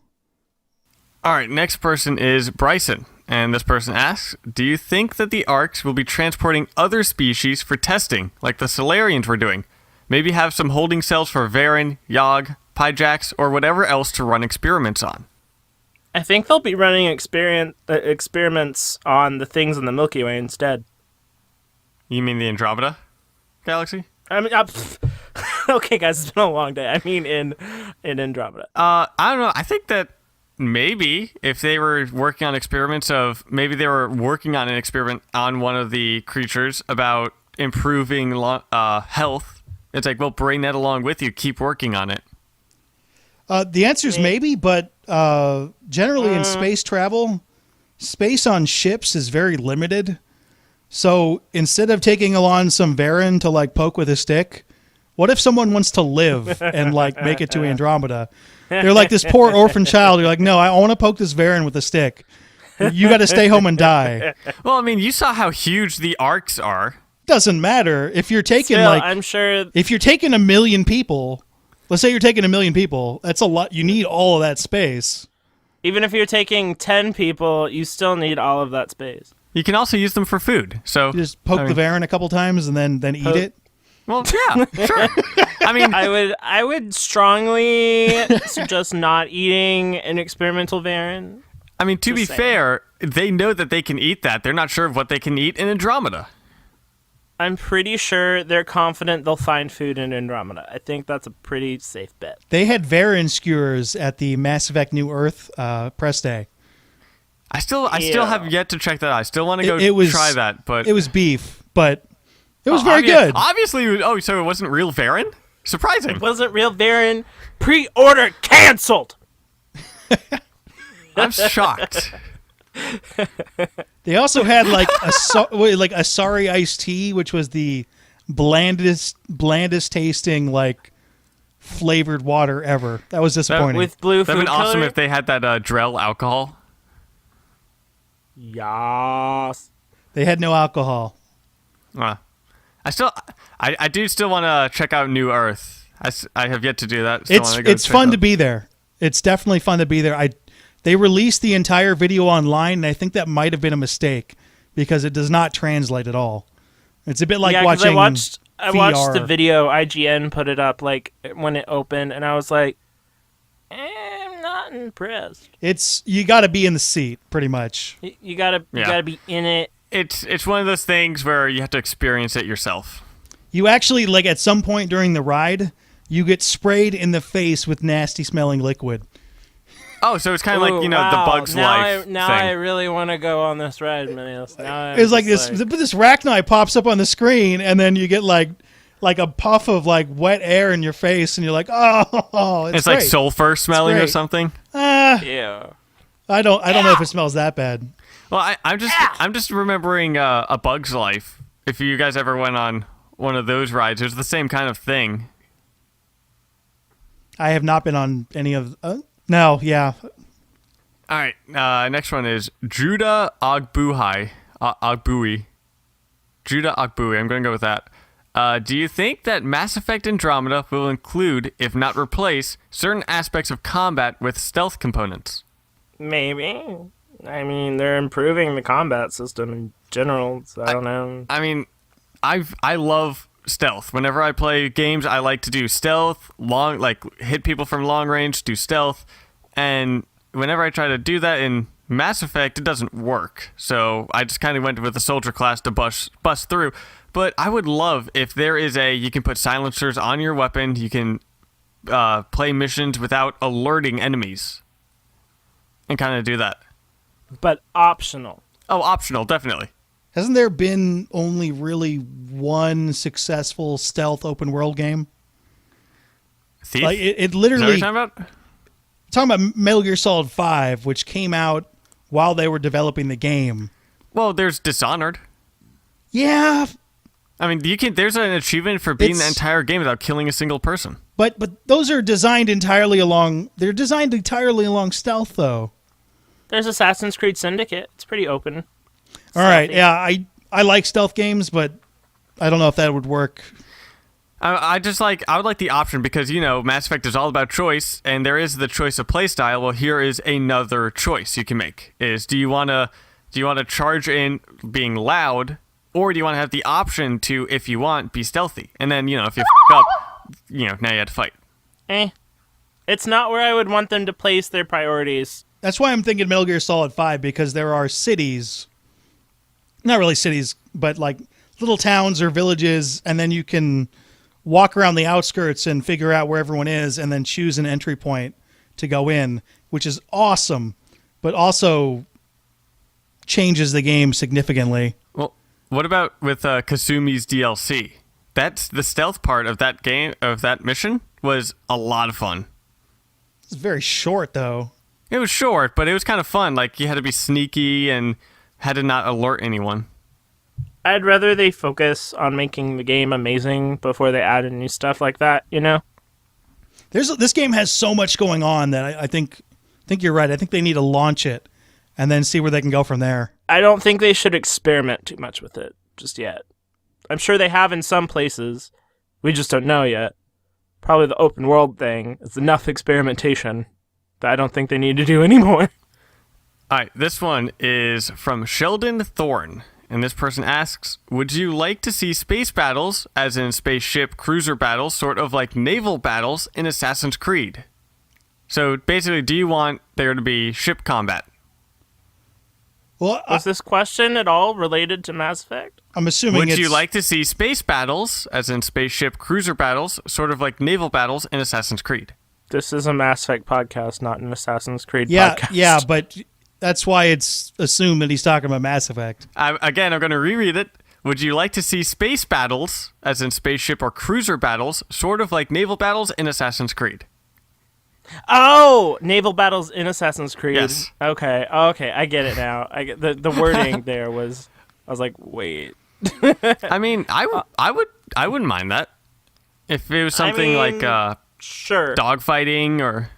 S4: All right, next person is Bryson, and this person asks, do you think that the Arks will be transporting other species for testing, like the Solarians were doing? Maybe have some holding cells for Varen, Yogg, Pyjax, or whatever else to run experiments on?
S3: I think they'll be running experiments on the things in the Milky Way instead.
S4: You mean the Andromeda galaxy?
S3: I mean, okay, guys, it's been a long day. I mean, in Andromeda.
S4: I don't know. I think that maybe if they were working on experiments maybe they were working on an experiment on one of the creatures about improving health. It's like, well, bring that along with you. Keep working on it.
S2: The answer is maybe, but generally in space travel, space on ships is very limited. So instead of taking along some Varen to like poke with a stick, what if someone wants to live and like make it to Andromeda? They're like this poor orphan child. You're like, no, I want to poke this Varen with a stick. You got to stay home and die.
S4: Well, I mean, you saw how huge the Arks are.
S2: Doesn't matter if you're taking
S3: I'm sure
S2: if you're taking 1 million people. Let's say you're taking 1 million people. That's a lot. You need all of that space.
S3: even if you're taking 10 people, you still need all of that space.
S4: You can also use them for food. So
S2: you just poke the Varen a couple times and then eat it.
S4: Well, yeah, sure. I mean,
S3: I would strongly suggest not eating an experimental Varen.
S4: I mean, to be fair, they know that they can eat that. They're not sure of what they can eat in Andromeda.
S3: I'm pretty sure they're confident they'll find food in Andromeda. I think that's a pretty safe bet.
S2: They had Varen skewers at the Mass Effect New Earth press day.
S4: I still have yet to check that out. I still want to go try that, but
S2: it was beef, but it was very good.
S4: Obviously, so it wasn't real Varen? Surprising.
S3: It wasn't real Varen. Pre-order canceled.
S4: I'm shocked.
S2: They also had like Asari iced tea, which was the blandest tasting like flavored water ever. That was disappointing.
S3: With blue food
S4: That'd been awesome
S3: color?
S4: if they had that Drell alcohol.
S3: Yes.
S2: They had no alcohol.
S4: I do still want to check out New Earth. I have yet to do that.
S2: It's fun to be there. It's definitely fun to be there. They released the entire video online, and I think that might have been a mistake because it does not translate at all. It's a bit like watching
S3: I watched the video. IGN put it up like when it opened, and I was like, I'm not not impressed.
S2: You got to be in the seat, pretty much.
S3: You gotta be in it.
S4: It's one of those things where you have to experience it yourself.
S2: You actually, like, at some point during the ride, you get sprayed in the face with nasty smelling liquid.
S4: Oh, so it's kind of like, the Bug's Life thing.
S3: I really want to go on this ride, Minius.
S2: It's like this arachnite pops up on the screen, and then you get like a puff of like wet air in your face, and you're like, oh, it's
S4: like sulfur smelling or something.
S3: Yeah.
S2: I don't know if it smells that bad.
S4: Well, I'm just remembering A Bug's Life. If you guys ever went on one of those rides, it was the same kind of thing.
S2: I have not been on any of. No, yeah.
S4: All right. Next one is Judah Ogbui. Judah Ogbui. I'm going to go with that. Do you think that Mass Effect Andromeda will include, if not replace, certain aspects of combat with stealth components?
S3: Maybe. I mean, they're improving the combat system in general, so I don't know.
S4: I mean, I love stealth. Whenever I play games, I like to do stealth, hit people from long range, do stealth, and whenever I try to do that in Mass Effect, it doesn't work. So I just kind of went with the soldier class to bust through. But I would love if there is you can put silencers on your weapon, you can play missions without alerting enemies, and kind of do that.
S3: But optional.
S4: Oh, optional, definitely.
S2: Hasn't there been only really one successful stealth open world game?
S4: Thief?
S2: Like it literally.
S4: Is that what you're talking about?
S2: Talking about Metal Gear Solid 5, which came out while they were developing the game.
S4: Well, there's Dishonored.
S2: Yeah.
S4: I mean, there's an achievement for beating the entire game without killing a single person.
S2: But those are designed entirely along stealth, though.
S3: There's Assassin's Creed Syndicate. It's pretty open.
S2: All right, yeah, I like stealth games, but I don't know if that would work.
S4: I would like the option because, Mass Effect is all about choice, and there is the choice of playstyle. Well, here is another choice you can make. Do you want to charge in being loud, or do you want to have the option to, if you want, be stealthy? And then, if you up, now you have to fight.
S3: It's not where I would want them to place their priorities.
S2: That's why I'm thinking Metal Gear Solid 5, because there are cities, not really cities, but like little towns or villages, and then you can walk around the outskirts and figure out where everyone is and then choose an entry point to go in, which is awesome, but also changes the game significantly.
S4: Well, what about with Kasumi's DLC? That's the stealth part of that game, of that mission, was a lot of fun.
S2: It's very short, though.
S4: It was short, but it was kind of fun. Like, you had to be sneaky and had to not alert anyone.
S3: I'd rather they focus on making the game amazing before they add in new stuff like that,
S2: This game has so much going on that I think you're right. I think they need to launch it and then see where they can go from there.
S3: I don't think they should experiment too much with it just yet. I'm sure they have in some places. We just don't know yet. Probably the open world thing is enough experimentation that I don't think they need to do anymore.
S4: All right, this one is from Sheldon Thorne. And this person asks, would you like to see space battles, as in spaceship cruiser battles, sort of like naval battles in Assassin's Creed? So basically, do you want there to be ship combat?
S2: Well,
S3: was this question at all related to Mass Effect?
S2: I'm assuming
S4: Would you like to see space battles, as in spaceship cruiser battles, sort of like naval battles in Assassin's Creed?
S3: This is a Mass Effect podcast, not an Assassin's Creed podcast.
S2: Yeah, but that's why it's assumed that he's talking about Mass Effect.
S4: Again, I'm going to reread it. Would you like to see space battles, as in spaceship or cruiser battles, sort of like naval battles in Assassin's Creed?
S3: Oh, naval battles in Assassin's Creed.
S4: Yes.
S3: Okay, I get it now. I get the wording there was. I was like, wait.
S4: I mean, I wouldn't mind that if it was something like
S3: sure,
S4: dogfighting or.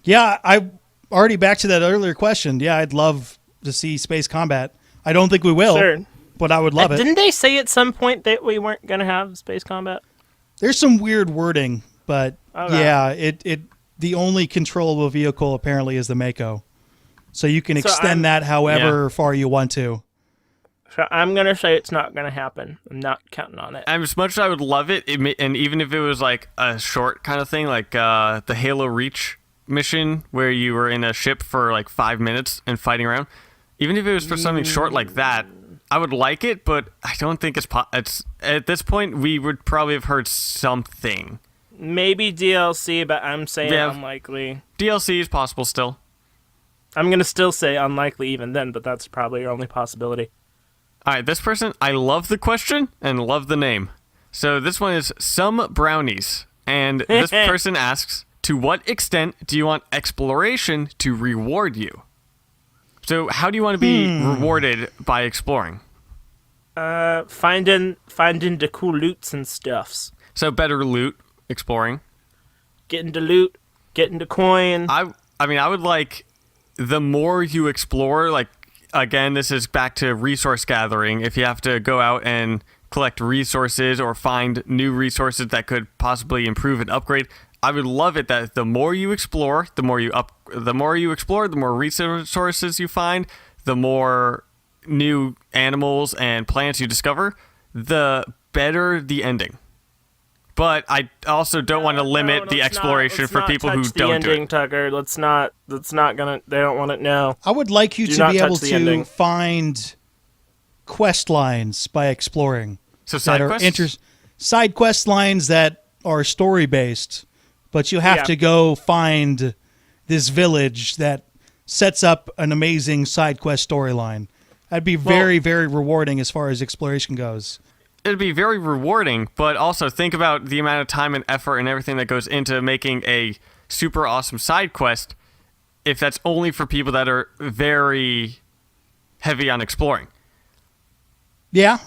S2: Yeah, I already back to that earlier question. Yeah, I'd love to see space combat. I don't think we will,
S3: sure,
S2: but I would love it.
S3: Didn't they say at some point that we weren't going to have space combat?
S2: There's some weird wording, but yeah, it the only controllable vehicle apparently is the Mako. So you can extend that however far you want to.
S3: So I'm going to say it's not going to happen. I'm not counting on it.
S4: As much as I would love it, and even if it was like a short kind of thing, like the Halo Reach mission where you were in a ship for like 5 minutes and fighting around, even if it was for something short like that, I would like it, but I don't think it's at this point, we would probably have heard something.
S3: Maybe DLC, but I'm saying unlikely.
S4: DLC is possible still.
S3: I'm going to still say unlikely even then, but that's probably your only possibility.
S4: All right, this person, I love the question and love the name. So this one is Some Brownies. And this person asks, to what extent do you want exploration to reward you? So how do you want to be rewarded by exploring?
S3: Finding the cool loots and stuffs.
S4: So better loot, exploring.
S3: Getting the loot, getting the coin.
S4: I mean, I would like the more you explore, like, again, this is back to resource gathering. If you have to go out and collect resources or find new resources that could possibly improve and upgrade, I would love it that the more you explore, the more resources you find, the more new animals and plants you discover, the better the ending. But I also don't want to limit the exploration for people who don't do it.
S3: Tucker. Let's not gonna. They don't want it now.
S2: I would like you to be able to find quest lines by exploring.
S4: So side quests?
S2: Side quest lines that are story based, but you have to go find this village that sets up an amazing side quest storyline. That'd be very, very rewarding as far as exploration goes.
S4: It'd be very rewarding, but also think about the amount of time and effort and everything that goes into making a super awesome side quest if that's only for people that are very heavy on exploring.
S2: Yeah,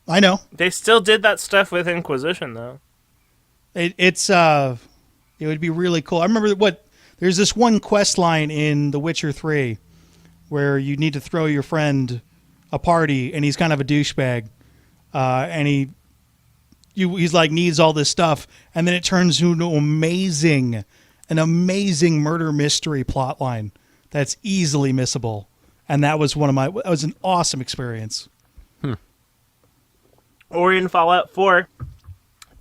S2: I know.
S3: They still did that stuff with Inquisition, though.
S2: It would be really cool. I remember there's this one quest line in The Witcher 3 where you need to throw your friend a party, and he's kind of a douchebag. And he's like needs all this stuff, and then it turns into an amazing murder mystery plot line that's easily missable, and that was an awesome experience.
S3: Or in Fallout 4,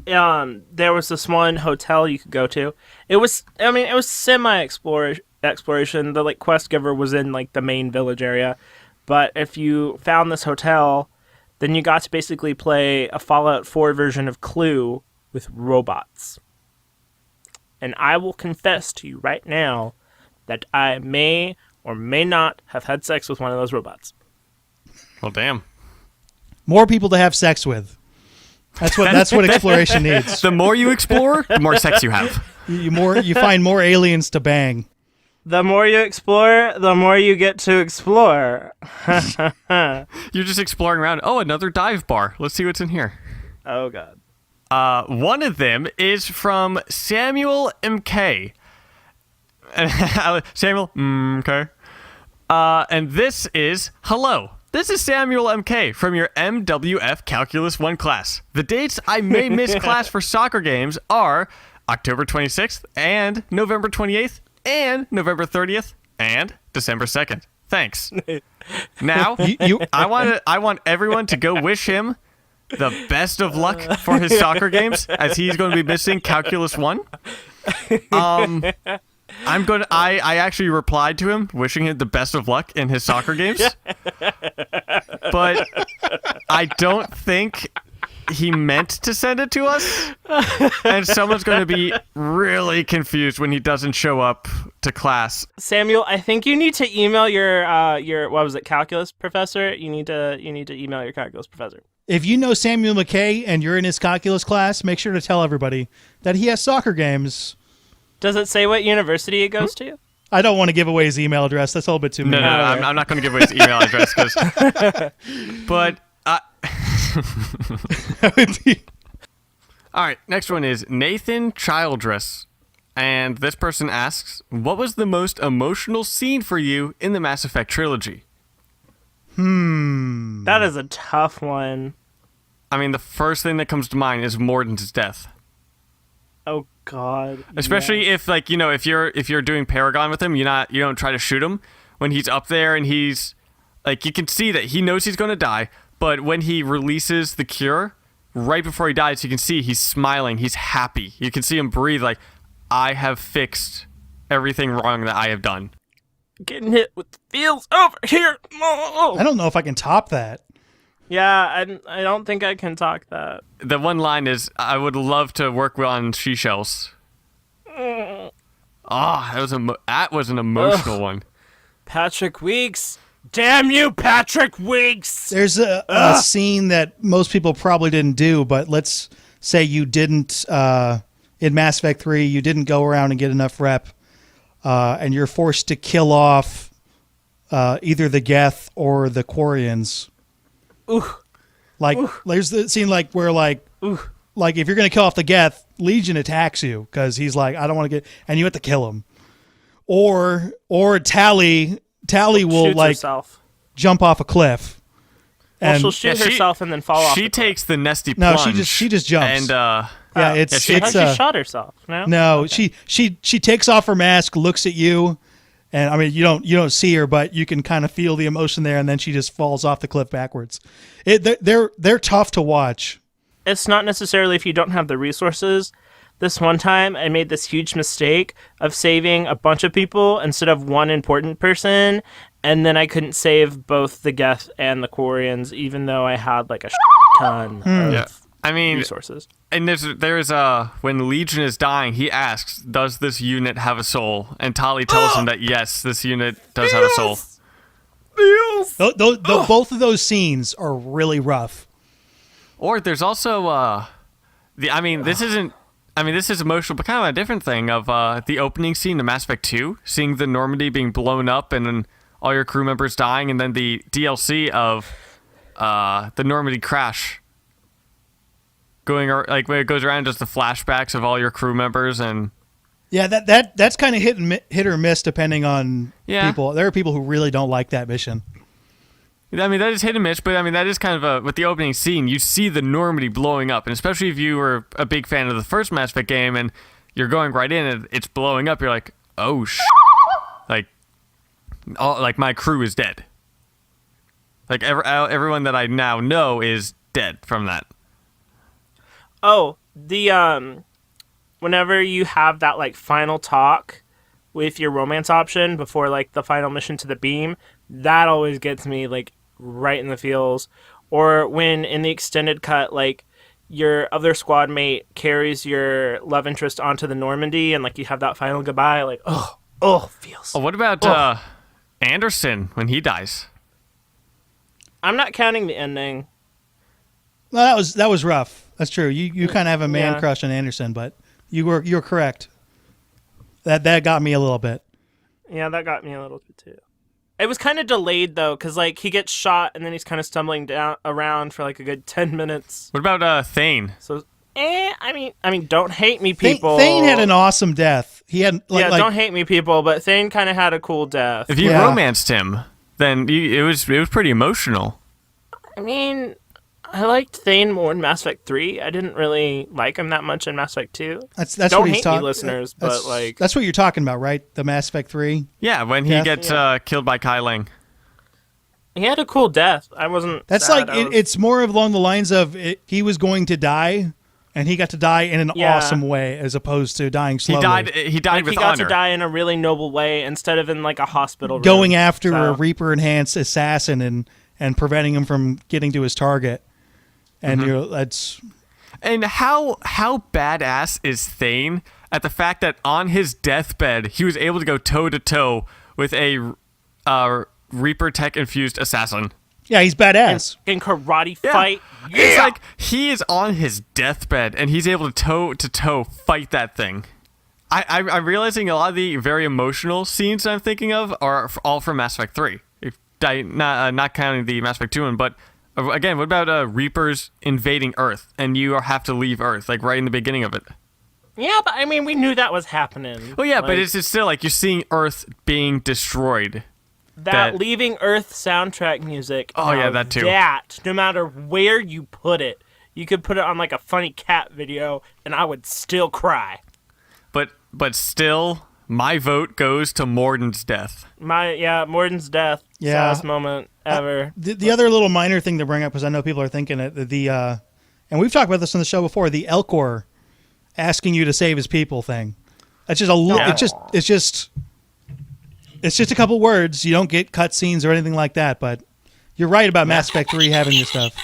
S3: there was this one hotel you could go to. It was semi-exploration. The quest giver was in the main village area, but if you found this hotel, then you got to basically play a Fallout 4 version of Clue with robots. And I will confess to you right now that I may or may not have had sex with one of those robots.
S4: Well, damn.
S2: More people to have sex with. That's what exploration needs.
S4: The more you explore, the more sex you have.
S2: You find more aliens to bang.
S3: The more you explore, the more you get to explore.
S4: You're just exploring around. Oh, another dive bar. Let's see what's in here.
S3: Oh, God.
S4: One of them is from Samuel MK. Samuel MK. And this is, hello. This is Samuel MK from your MWF Calculus 1 class. The dates I may miss class for soccer games are October 26th and November 28th. And November 30th and December 2nd. Thanks. Now, I want everyone to go wish him the best of luck for his soccer games, as he's going to be missing Calculus 1. I actually replied to him wishing him the best of luck in his soccer games. But I don't think he meant to send it to us, and someone's going to be really confused when he doesn't show up to class.
S3: Samuel, I think you need to email your what was it, calculus professor? You need to email your calculus professor.
S2: If you know Samuel McKay and you're in his calculus class, make sure to tell everybody that he has soccer games.
S3: Does it say what university it goes to?
S2: I don't want to give away his email address. That's a little bit too mean.
S4: No, I'm not going to give away his email address, but. All right, next one is Nathan Childress. And this person asks, what was the most emotional scene for you in the Mass Effect trilogy?
S3: That is a tough one.
S4: I mean, the first thing that comes to mind is Morden's death.
S3: Oh God.
S4: Especially if if you're doing Paragon with him, you don't try to shoot him when he's up there and he's you can see that he knows he's going to die. But when he releases the cure, right before he dies, you can see he's smiling. He's happy. You can see him breathe I have fixed everything wrong that I have done.
S3: Getting hit with the feels over here. Oh.
S2: I don't know if I can top that.
S3: Yeah, I don't think I can talk that.
S4: The one line is, I would love to work on seashells. That was an emotional one.
S3: Patrick Weeks. Damn you, Patrick Weeks!
S2: There's a scene that most people probably didn't do, but let's say you didn't, in Mass Effect 3, you didn't go around and get enough rep, and you're forced to kill off either the Geth or the Quarians.
S3: Ooh.
S2: There's the scene where if you're going to kill off the Geth, Legion attacks you because he's like, I don't want to get, and you have to kill him. Or Tally will
S3: shoots herself.
S2: Jump off a cliff.
S3: And she'll shoot herself and then fall off.
S4: She takes the nesty plunge.
S2: No, she just jumps.
S4: And
S3: she shot herself.
S2: No,
S3: okay.
S2: she takes off her mask, looks at you, and I mean you don't see her, but you can kind of feel the emotion there, and then she just falls off the cliff backwards. They're tough to watch.
S3: It's not necessarily if you don't have the resources. This one time, I made this huge mistake of saving a bunch of people instead of one important person, and then I couldn't save both the Geth and the Quarians, even though I had like a ton of resources.
S4: And there's when Legion is dying, he asks, "Does this unit have a soul?" And Tali tells him that yes, this unit does have a soul.
S2: Both of those scenes are really rough.
S4: Or there's also this is emotional, but kind of a different thing of the opening scene of Mass Effect 2, seeing the Normandy being blown up and then all your crew members dying, and then the DLC of the Normandy crash going where it goes around just the flashbacks of all your crew members. And
S2: yeah, that's kind of hit or miss depending on people. There are people who really don't like that mission.
S4: I mean, that is hit and miss, but I mean, that is kind of with the opening scene, you see the Normandy blowing up, and especially if you were a big fan of the first Mass Effect game and you're going right in and it's blowing up, you're like, oh, like my crew is dead. Like everyone that I now know is dead from that.
S3: Oh, the whenever you have that like final talk with your romance option before like the final mission to the beam, that always gets me like right in the feels. Or when in the extended cut, like your other squad mate carries your love interest onto the Normandy and like you have that final goodbye, like feels.
S4: Oh, what about Anderson when he dies?
S3: I'm not counting the ending.
S2: Well, that was rough. That's true. You kind of have a man crush on Anderson, but you're correct. That got me a little bit.
S3: Yeah, that got me a little bit too. It was kind of delayed though, because like he gets shot and then he's kind of stumbling down around for like a good 10 minutes.
S4: What about Thane?
S3: So, I mean, don't hate me, people.
S2: Thane had an awesome death. He had
S3: don't hate me, people, but Thane kind of had a cool death.
S4: If you romanced him, then it was pretty emotional.
S3: I mean, I liked Thane more in Mass Effect 3. I didn't really like him that much in Mass Effect 2.
S2: That's
S3: don't
S2: what
S3: hate me, listeners, but like...
S2: That's what you're talking about, right? The Mass Effect 3?
S4: Yeah, when he gets killed by Kai Ling.
S3: He had a cool death. I wasn't
S2: That's
S3: sad.
S2: like, it's more along the lines of he was going to die, and he got to die in an awesome way, as opposed to dying slowly.
S4: He died with
S3: honor. He got to die in a really noble way, instead of in like a hospital room.
S2: Going after a Reaper-enhanced assassin and preventing him from getting to his target. And
S4: And how badass is Thane at the fact that on his deathbed he was able to go toe to toe with a Reaper tech infused assassin.
S2: Yeah, he's badass.
S3: In karate fight. Yeah.
S4: It's like he is on his deathbed and he's able to toe fight that thing. I'm realizing a lot of the very emotional scenes I'm thinking of are all from Mass Effect 3. Not counting the Mass Effect 2 one, but again, what about Reapers invading Earth and you have to leave Earth, like right in the beginning of it?
S3: Yeah, but I mean, we knew that was happening.
S4: Well, yeah, but it's still like you're seeing Earth being destroyed.
S3: That leaving Earth soundtrack music.
S4: Oh, yeah, that too.
S3: That, no matter where you put it, you could put it on like a funny cat video and I would still cry.
S4: But still, my vote goes to Morden's death.
S3: Morden's death.
S2: Yeah.
S3: Saddest moment ever.
S2: The other little minor thing to bring up, because I know people are thinking it, and we've talked about this on the show before, the Elcor asking you to save his people thing. It's just it's just a couple words. You don't get cutscenes or anything like that. But you're right about Mass Effect 3 having your stuff.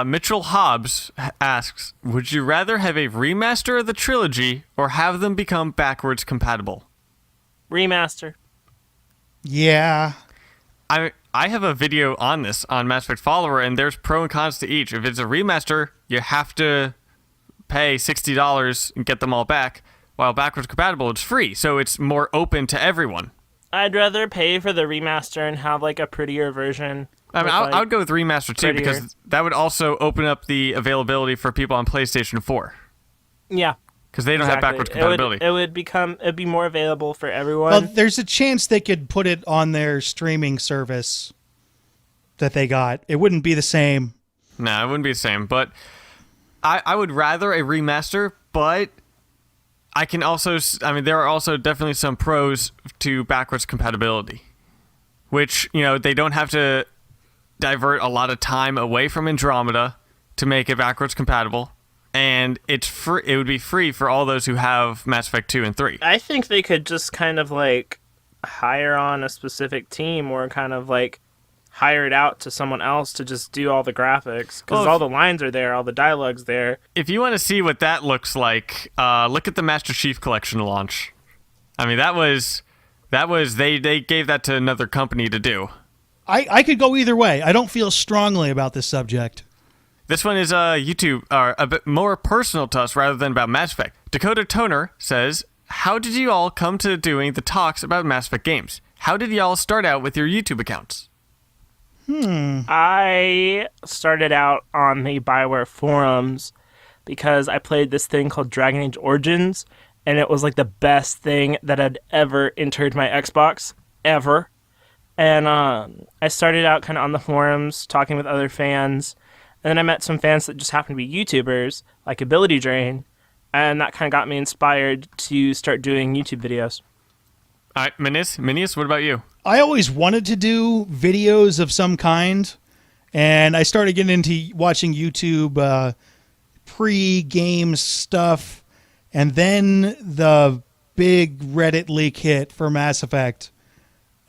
S4: Mitchell Hobbs asks, would you rather have a remaster of the trilogy or have them become backwards compatible?
S3: Remaster.
S2: Yeah.
S4: I have a video on this on Mass Effect Follower, and there's pro and cons to each. If it's a remaster, you have to pay $60 and get them all back, while backwards compatible, it's free, so it's more open to everyone.
S3: I'd rather pay for the remaster and have like a prettier version.
S4: I mean, I would go with remaster too, because that would also open up the availability for people on PlayStation 4.
S3: Yeah.
S4: Because they don't have backwards compatibility.
S3: It'd be more available for everyone.
S2: Well, there's a chance they could put it on their streaming service that they got. It wouldn't be the same.
S4: No, it wouldn't be the same. But I would rather a remaster, but I can also, I mean, there are also definitely some pros to backwards compatibility, which, you know, they don't have to divert a lot of time away from Andromeda to make it backwards compatible. And it's free. It would be free for all those who have Mass Effect 2 and 3.
S3: I think they could just kind of like hire on a specific team or kind of like hire it out to someone else to just do all the graphics. Because all the lines are there, all the dialogue's there.
S4: If you want to see what that looks like, look at the Master Chief Collection launch. I mean, they gave that to another company to do.
S2: I could go either way. I don't feel strongly about this subject.
S4: This one is YouTube, a bit more personal to us rather than about Mass Effect. Dakota Toner says, how did you all come to doing the talks about Mass Effect games? How did y'all start out with your YouTube accounts?
S3: I started out on the BioWare forums because I played this thing called Dragon Age Origins, and it was like the best thing that had ever entered my Xbox, ever. And I started out kind of on the forums, talking with other fans. And then I met some fans that just happened to be YouTubers, like Ability Drain, and that kind of got me inspired to start doing YouTube videos.
S4: All right, Minius, what about you?
S2: I always wanted to do videos of some kind, and I started getting into watching YouTube pre-game stuff, and then the big Reddit leak hit for Mass Effect,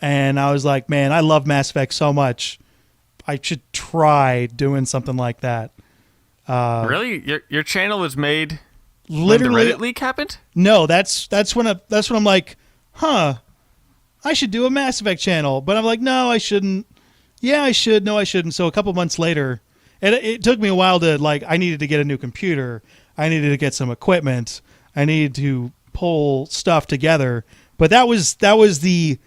S2: and I was like, man, I love Mass Effect so much. I should try doing something like that.
S4: Really? Your channel was made
S2: literally
S4: when the Reddit leak happened?
S2: No, that's when I'm like, I should do a Mass Effect channel. But I'm like, no, I shouldn't. Yeah, I should. No, I shouldn't. So a couple months later, and it took me a while to, like, I needed to get a new computer. I needed to get some equipment. I needed to pull stuff together. But that was the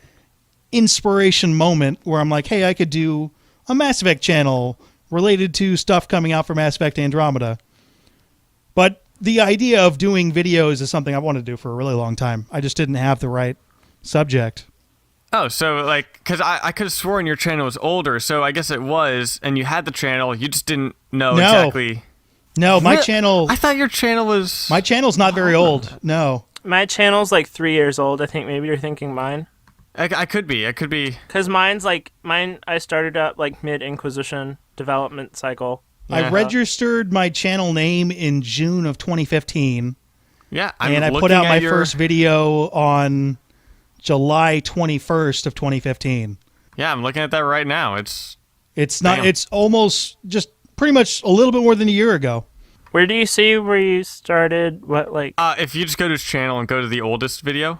S2: inspiration moment where I'm like, hey, I could do a Mass Effect channel related to stuff coming out for Mass Effect Andromeda. But the idea of doing videos is something I wanted to do for a really long time. I just didn't have the right subject.
S4: Oh, so, like, because I could have sworn your channel was older, so I guess it was, and you had the channel, you just didn't know exactly.
S2: No, my channel...
S4: I thought your channel was...
S2: My channel's not very old, no.
S3: My channel's like 3 years old. I think maybe you're thinking mine.
S4: I could be.
S3: Because I started up like mid-Inquisition development cycle.
S2: Yeah. I registered my channel name in June of 2015.
S4: Yeah,
S2: and I put out my first video on July 21st of 2015.
S4: Yeah, I'm looking at that right now. It's
S2: almost just pretty much a little bit more than a year ago.
S3: Where do you see where you started? What, like?
S4: If you just go to his channel and go to the oldest video,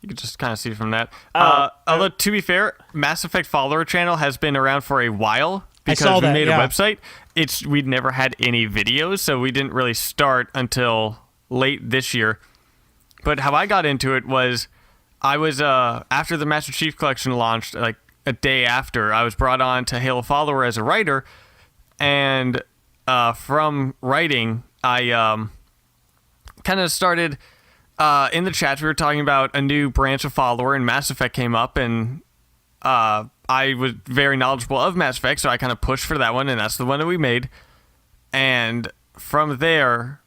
S4: you can just kind of see from that. Although, to be fair, Mass Effect follower channel has been around for a while because we made a website. We'd never had any videos, so we didn't really start until late this year. But how I got into it was I was, after the Master Chief Collection launched, like a day after, I was brought on to Halo Follower as a writer, and from writing, I kind of started... in the chat, we were talking about a new branch of Follower, and Mass Effect came up, and I was very knowledgeable of Mass Effect, so I kind of pushed for that one, and that's the one that we made. And from there,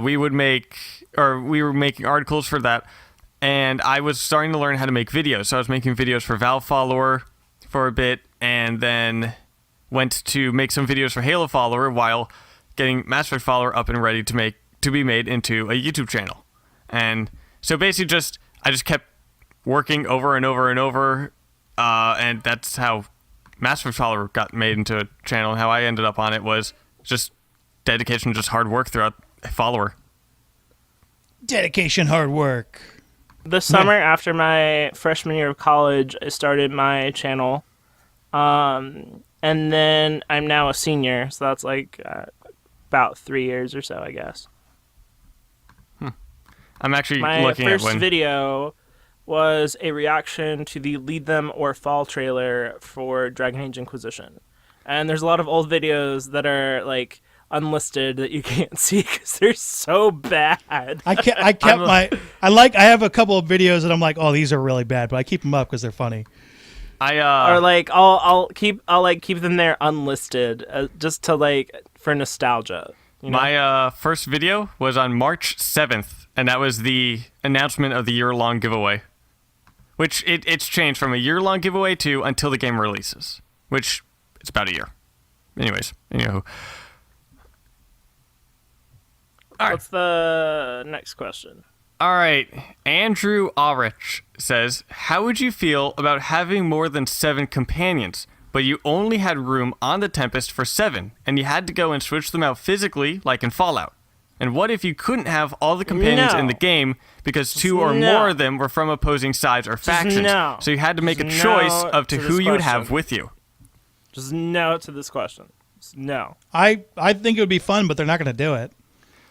S4: we were making articles for that, and I was starting to learn how to make videos. So I was making videos for Valve Follower for a bit, and then went to make some videos for Halo Follower while getting Mass Effect Follower up and ready to be made into a YouTube channel. And so basically I just kept working over and over and over, and that's how Mass Effect Follower got made into a channel. And how I ended up on it was just dedication, just hard work throughout Follower.
S2: Dedication, hard work.
S3: This summer, after my freshman year of college, I started my channel. And then I'm now a senior, so that's like about 3 years or so, I guess.
S4: I'm actually
S3: my
S4: looking at
S3: My first video was a reaction to the Lead Them or Fall trailer for Dragon Age Inquisition. And there's a lot of old videos that are like unlisted that you can't see because they're so bad.
S2: I have a couple of videos that I'm like, oh, these are really bad, but I keep them up because they're funny.
S3: Or like I'll keep them there unlisted just to like for nostalgia. You know?
S4: My first video was on March 7th, and that was the announcement of the year-long giveaway. Which it's changed from a year-long giveaway to until the game releases, which it's about a year. Anyways, anywho.
S3: What's the next question?
S4: All right. Andrew Ulrich says, how would you feel about having more than 7 companions, but you only had room on the Tempest for 7, and you had to go and switch them out physically, like in Fallout? And what if you couldn't have all the companions in the game because 2 or more of them were from opposing sides or factions? So you had to make a choice of who you would have with you.
S3: Just no to this question. Just no.
S2: I think it would be fun, but they're not going to do it.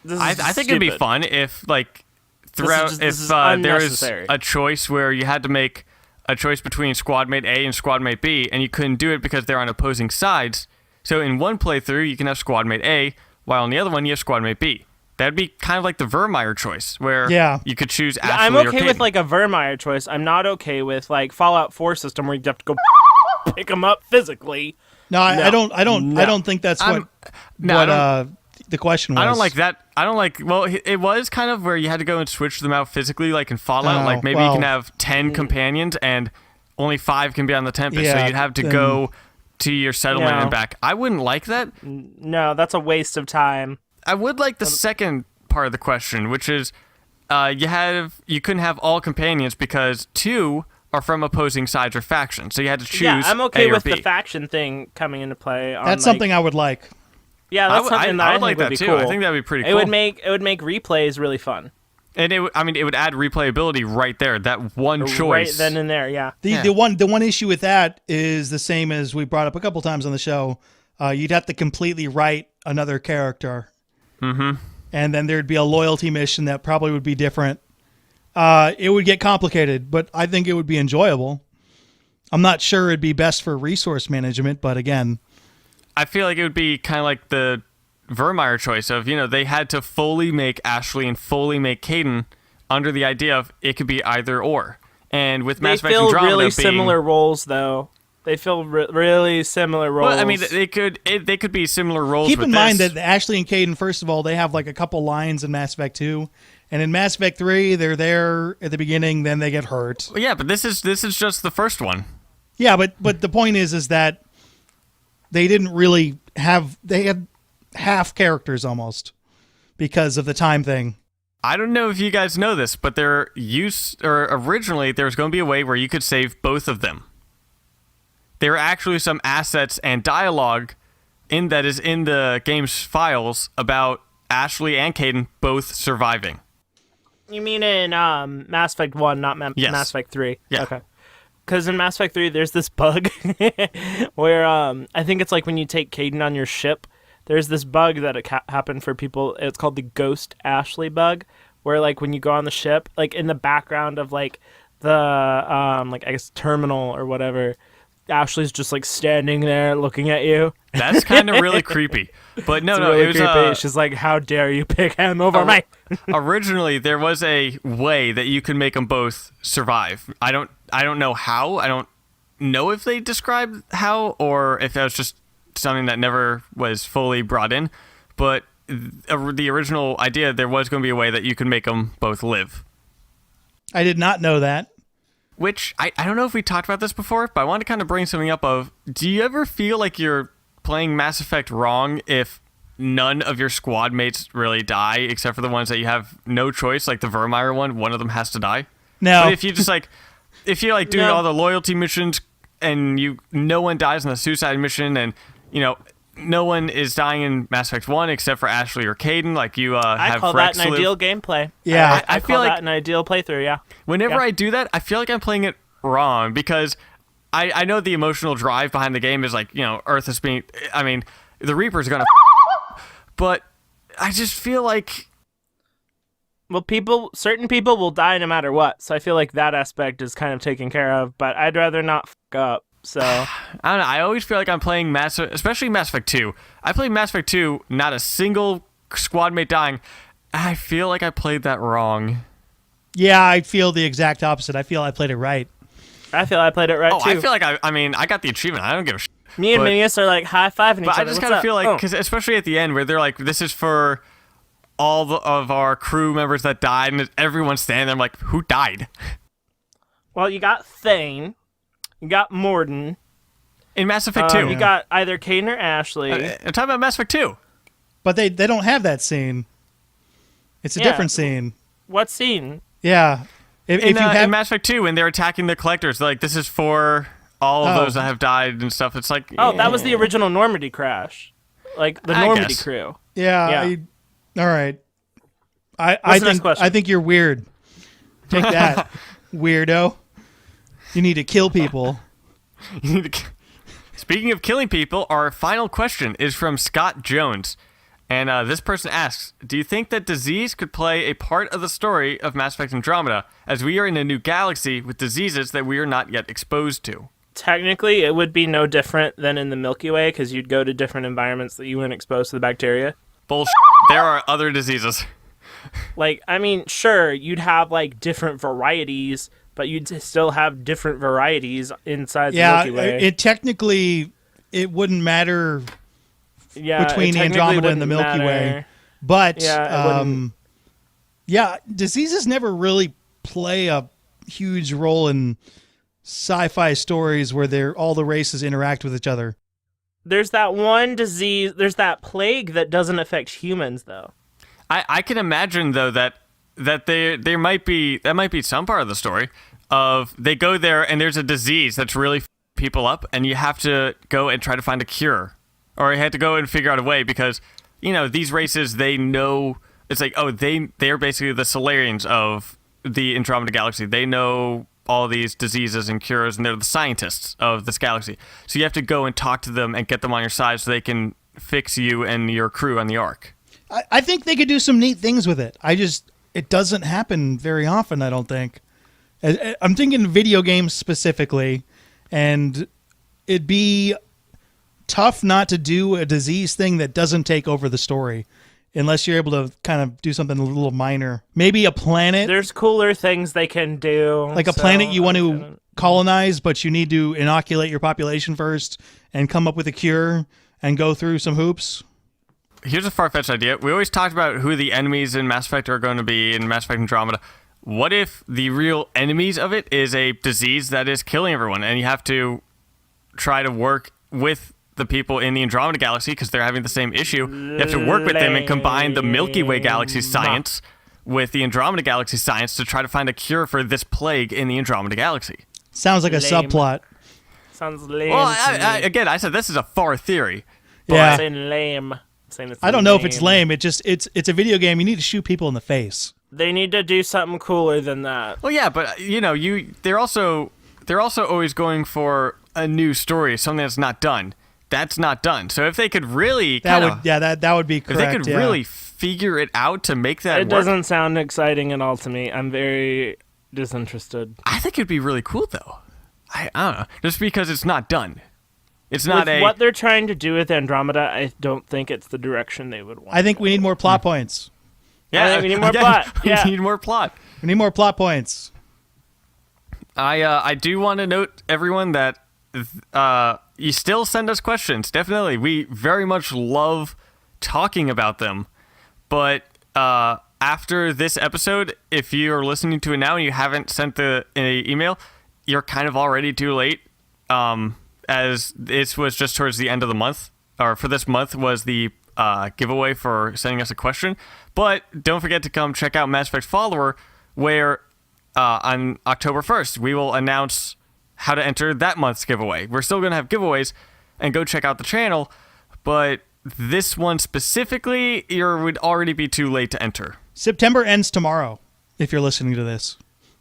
S4: I think it'd be fun if, like, throughout, there is a choice where you had to make a choice between squad mate A and squad mate B, and you couldn't do it because they're on opposing sides. So in one playthrough, you can have squad mate A, while in the other one, you have squad mate B. That'd be kind of like the Vermeer choice, where you could choose Ashley
S3: I'm
S4: or
S3: okay
S4: Kate.
S3: with like a Vermeer choice. I'm not okay with like Fallout 4 system where you have to go pick them up physically.
S2: I don't think that's what the question was.
S4: I don't like that. I don't like. Well, it was kind of where you had to go and switch them out physically, like in Fallout. Like maybe you can have 10 companions and only 5 can be on the Tempest, so you'd have to go to your settlement and back. I wouldn't like that.
S3: No, that's a waste of time.
S4: I would like the second part of the question, which is you couldn't have all companions because 2 are from opposing sides or factions, so you had to choose.
S3: Yeah, I'm okay
S4: A or
S3: with
S4: B.
S3: the faction thing coming into play.
S2: That's something I would like.
S3: Yeah, that's something that I
S4: would like
S3: think
S4: that
S3: would be
S4: too.
S3: cool.
S4: I think that'd be pretty cool.
S3: It would make replays really fun.
S4: And it would add replayability right there. That one choice.
S3: Right then and there, yeah.
S2: The one issue with that is the same as we brought up a couple times on the show. You'd have to completely write another character.
S4: Mm-hmm.
S2: And then there'd be a loyalty mission that probably would be different. It would get complicated, but I think it would be enjoyable. I'm not sure it'd be best for resource management, but again,
S4: I feel like it would be kind of like the Vermeer choice of, they had to fully make Ashley and fully make Caden under the idea of it could be either or. And with Mass Effect Andromeda
S3: they feel really similar roles, though. They feel really similar roles.
S4: Well, I mean, they could be similar roles.
S2: Keep in mind that Ashley and Caden, first of all, they have like a couple lines in Mass Effect 2, and in Mass Effect 3, they're there at the beginning, then they get hurt.
S4: Well, yeah, but this is just the first one.
S2: Yeah, but the point is that they didn't really have. They had half characters almost because of the time thing.
S4: I don't know if you guys know this, but originally there was going to be a way where you could save both of them. There are actually some assets and dialogue that is in the game's files about Ashley and Caden both surviving.
S3: You mean in Mass Effect 1, not Mass Effect 3?
S4: Yeah.
S3: Okay. Because in Mass Effect 3, there's this bug where I think it's like when you take Caden on your ship, there's this bug that happened for people. It's called the Ghost Ashley bug, where like when you go on the ship, like in the background of like the I guess terminal or whatever, Ashley's just like standing there looking at you.
S4: That's kind of really creepy. But no,
S3: really
S4: it was
S3: creepy. She's like, "How dare you pick him over me?"
S4: Originally, there was a way that you could make them both survive. I don't know how. I don't know if they described how or if that was just something that never was fully brought in. But the original idea, there was going to be a way that you could make them both live.
S2: I did not know that.
S4: Which, I don't know if we talked about this before, but I want to kind of bring something up of, do you ever feel like you're playing Mass Effect wrong if none of your squad mates really die, except for the ones that you have no choice, like the Vermeer one of them has to die.
S2: No.
S4: But if you just if you're like doing all the loyalty missions and no one dies in the suicide mission, and no one is dying in Mass Effect 1 except for Ashley or Caden, like you
S3: I
S4: have
S3: call
S4: Rex
S3: that an
S4: live.
S3: ideal gameplay.
S2: Yeah.
S3: I
S4: feel
S3: call
S4: like
S3: that an ideal playthrough, yeah.
S4: whenever
S3: Yeah.
S4: I do that, I feel like I'm playing it wrong, because I know the emotional drive behind the game is like, Earth is being, I mean, the Reaper's gonna but I just feel like,
S3: Well, certain people will die no matter what, so I feel like that aspect is kind of taken care of, but I'd rather not f*** up, so...
S4: I don't know, I always feel like I'm playing especially Mass Effect 2. I played Mass Effect 2, not a single squad mate dying. I feel like I played that wrong.
S2: Yeah, I feel the exact opposite. I feel I played it right.
S3: I feel I played it right, too.
S4: I feel like I got the achievement. I don't give a shit.
S3: Me and Minius are like high-fiving each
S4: But
S3: other.
S4: I just
S3: kind
S4: kind of feel like, because especially at the end, where they're like, this is for all of our crew members that died, and everyone's standing there. I'm like, who died?
S3: Well, you got Thane, you got Morden,
S4: In Mass Effect 2.
S3: you got either Caden or Ashley.
S4: I'm talking about Mass Effect 2.
S2: But they don't have that scene. It's a different scene.
S3: What scene?
S2: Yeah. If
S4: In
S2: you have
S4: in Mass Effect 2, when they're attacking the collectors, like, this is for all of those that have died and stuff. It's like...
S3: Oh, that was the original Normandy crash. Like, the
S4: I
S3: Normandy
S4: guess.
S3: crew.
S2: Yeah. All right. I
S3: What's the next
S2: think
S3: question?
S2: I think you're weird. Take that, weirdo. You need to kill people.
S4: Speaking of killing people, our final question is from Scott Jones. And this person asks, do you think that disease could play a part of the story of Mass Effect Andromeda, as we are in a new galaxy with diseases that we are not yet exposed to?
S3: Technically, it would be no different than in the Milky Way, because you'd go to different environments that you weren't exposed to the bacteria.
S4: Bullshit. There are other diseases.
S3: Like, I mean, sure, you'd have, like, different varieties, but you'd still have different varieties inside the Milky Way.
S2: It technically it wouldn't matter
S3: Yeah,
S2: between
S3: it technically
S2: Andromeda and the
S3: wouldn't
S2: Milky Way.
S3: matter.
S2: But
S3: Yeah, it wouldn't.
S2: Diseases never really play a huge role in sci-fi stories where all the races interact with each other.
S3: There's that one disease, there's that plague that doesn't affect humans, though.
S4: I can imagine, though, that there might be some part of the story of they go there and there's a disease that's really people up, and you have to go and try to find a cure, or you had to go and figure out a way, because these races, they know, it's like, oh, they're basically the Solarians of the Andromeda galaxy. They know all these diseases and cures, and they're the scientists of this galaxy. So you have to go and talk to them and get them on your side so they can fix you and your crew on the Ark.
S2: I think they could do some neat things with it. It doesn't happen very often, I don't think. I'm thinking video games specifically, and it'd be tough not to do a disease thing that doesn't take over the story, unless you're able to kind of do something a little minor. Maybe a planet,
S3: There's cooler things they can do.
S2: like a planet you want to colonize, but you need to inoculate your population first and come up with a cure and go through some hoops.
S4: Here's a far-fetched idea. We always talked about who the enemies in Mass Effect are going to be in Mass Effect Andromeda. What if the real enemies of it is a disease that is killing everyone, and you have to try to work with the people in the Andromeda galaxy because they're having the same issue? You have to work with them and combine the Milky Way galaxy science with the Andromeda galaxy science to try to find a cure for this plague in the Andromeda galaxy.
S2: Sounds like a
S3: Lame.
S2: subplot.
S3: Sounds lame.
S4: Well,
S3: to me.
S4: again, I said this is a far theory.
S2: Yeah.
S3: I'm saying lame. I'm saying it's
S2: I don't know if it's lame. It's a video game. You need to shoot people in the face.
S3: They need to do something cooler than that.
S4: Well, yeah, but they're also always going for a new story, something that's not done. That's not done. So if they could really
S2: That would be correct.
S4: if they could really figure it out to make that
S3: It
S4: work,
S3: doesn't sound exciting at all to me. I'm very disinterested.
S4: I think it'd be really cool though. I don't know, just because it's not done. It's not
S3: With what they're trying to do with Andromeda, I don't think it's the direction they would want.
S2: I think we need more plot points.
S3: I think we need more plot. Yeah.
S4: We need more plot.
S2: We need more plot points.
S4: I do want to note, everyone, that you still send us questions. Definitely, we very much love talking about them. But after this episode, if you're listening to it now and you haven't sent an email, you're kind of already too late. As this was just towards the end of the month, for this month was the giveaway for sending us a question. But don't forget to come check out Mass Effect Follower, where on October 1st, we will announce how to enter that month's giveaway. We're still going to have giveaways, and go check out the channel, but this one specifically, it would already be too late to enter.
S2: September ends tomorrow, if you're listening to this.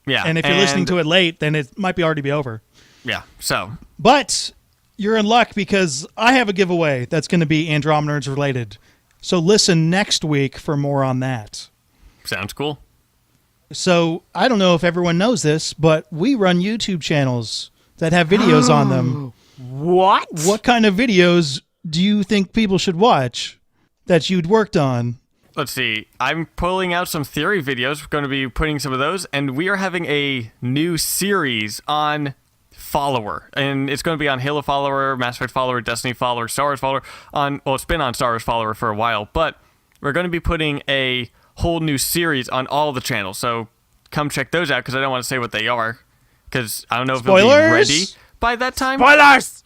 S4: Yeah.
S2: And if you're listening to it late, then it might already be over.
S4: Yeah, so.
S2: But you're in luck because I have a giveaway that's going to be Andromenerds related. So listen next week for more on that.
S4: Sounds cool.
S2: So I don't know if everyone knows this, but we run YouTube channels that have videos on them.
S3: What?
S2: What kind of videos do you think people should watch that you'd worked on?
S4: Let's see. I'm pulling out some theory videos. We're going to be putting some of those, and we are having a new series on Follower, and it's going to be on Halo Follower, Mass Effect Follower, Destiny Follower, Star Wars Follower. It's been on Star Wars Follower for a while, but we're going to be putting a whole new series on all the channels. So come check those out, because I don't want to say what they are, because I don't know if
S2: Spoilers?
S4: it'll be ready by that time.
S3: Spoilers!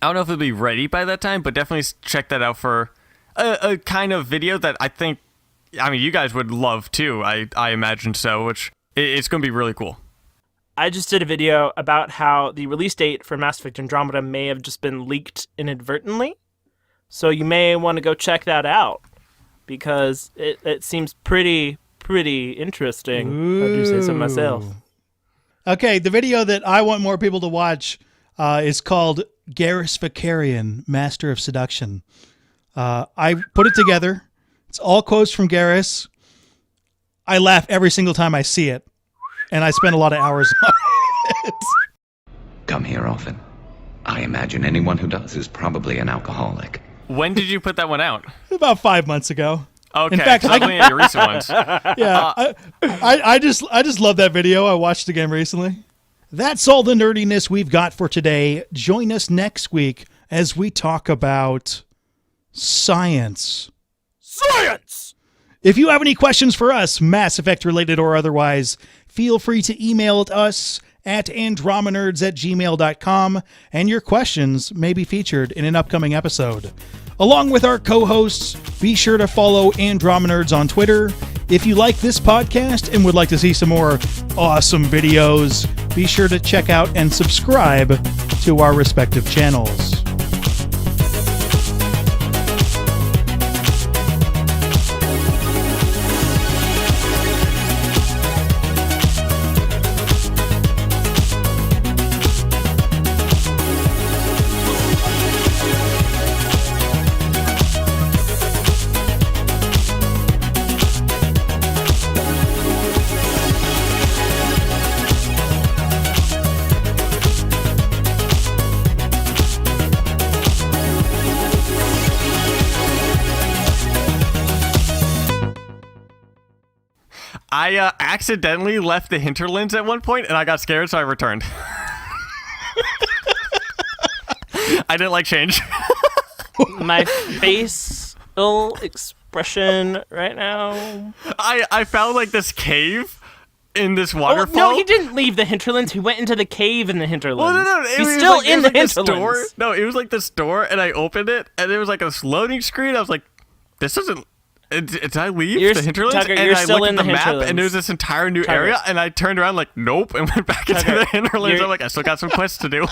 S4: I don't know if it'll be ready by that time, but definitely check that out for a kind of video that I think, you guys would love too. I imagine so, which it's going to be really cool.
S3: I just did a video about how the release date for Mass Effect Andromeda may have just been leaked inadvertently. So you may want to go check that out, because it seems pretty interesting. I do say so myself.
S2: Okay, the video that I want more people to watch is called Garrus Vicarian, Master of Seduction. I put it together. It's all quotes from Garrus. I laugh every single time I see it, and I spend a lot of hours on it.
S7: Come here often. I imagine anyone who does is probably an alcoholic.
S4: When did you put that one out?
S2: About 5 months ago.
S4: Okay,
S2: In fact,
S4: I'm looking at your recent ones.
S2: Yeah, I just love that video. I watched it again recently. That's all the nerdiness we've got for today. Join us next week as we talk about science.
S3: Science!
S2: If you have any questions for us, Mass Effect related or otherwise, feel free to email us at andromenerds@gmail.com, and your questions may be featured in an upcoming episode. Along with our co-hosts, be sure to follow Andromenerds on Twitter. If you like this podcast and would like to see some more awesome videos, be sure to check out and subscribe to our respective channels.
S4: I accidentally left the hinterlands at one point, and I got scared, so I returned. I didn't like change.
S3: My facial expression right now.
S4: I found like this cave in this waterfall.
S3: Oh, no, he didn't leave the hinterlands. He went into the cave in the hinterlands.
S4: Well, no.
S3: He's still in the hinterlands.
S4: Door. No, it was like this door, and I opened it, and there was like a loading screen. I was like, this isn't... Did I leave the hinterlands?
S3: Tucker,
S4: and
S3: you're
S4: I
S3: still
S4: looked
S3: in
S4: at
S3: the
S4: map,
S3: hinterlands.
S4: and there was this entire new area, and I turned around like, nope, and went back into the hinterlands. I'm like, I still got some quests to do.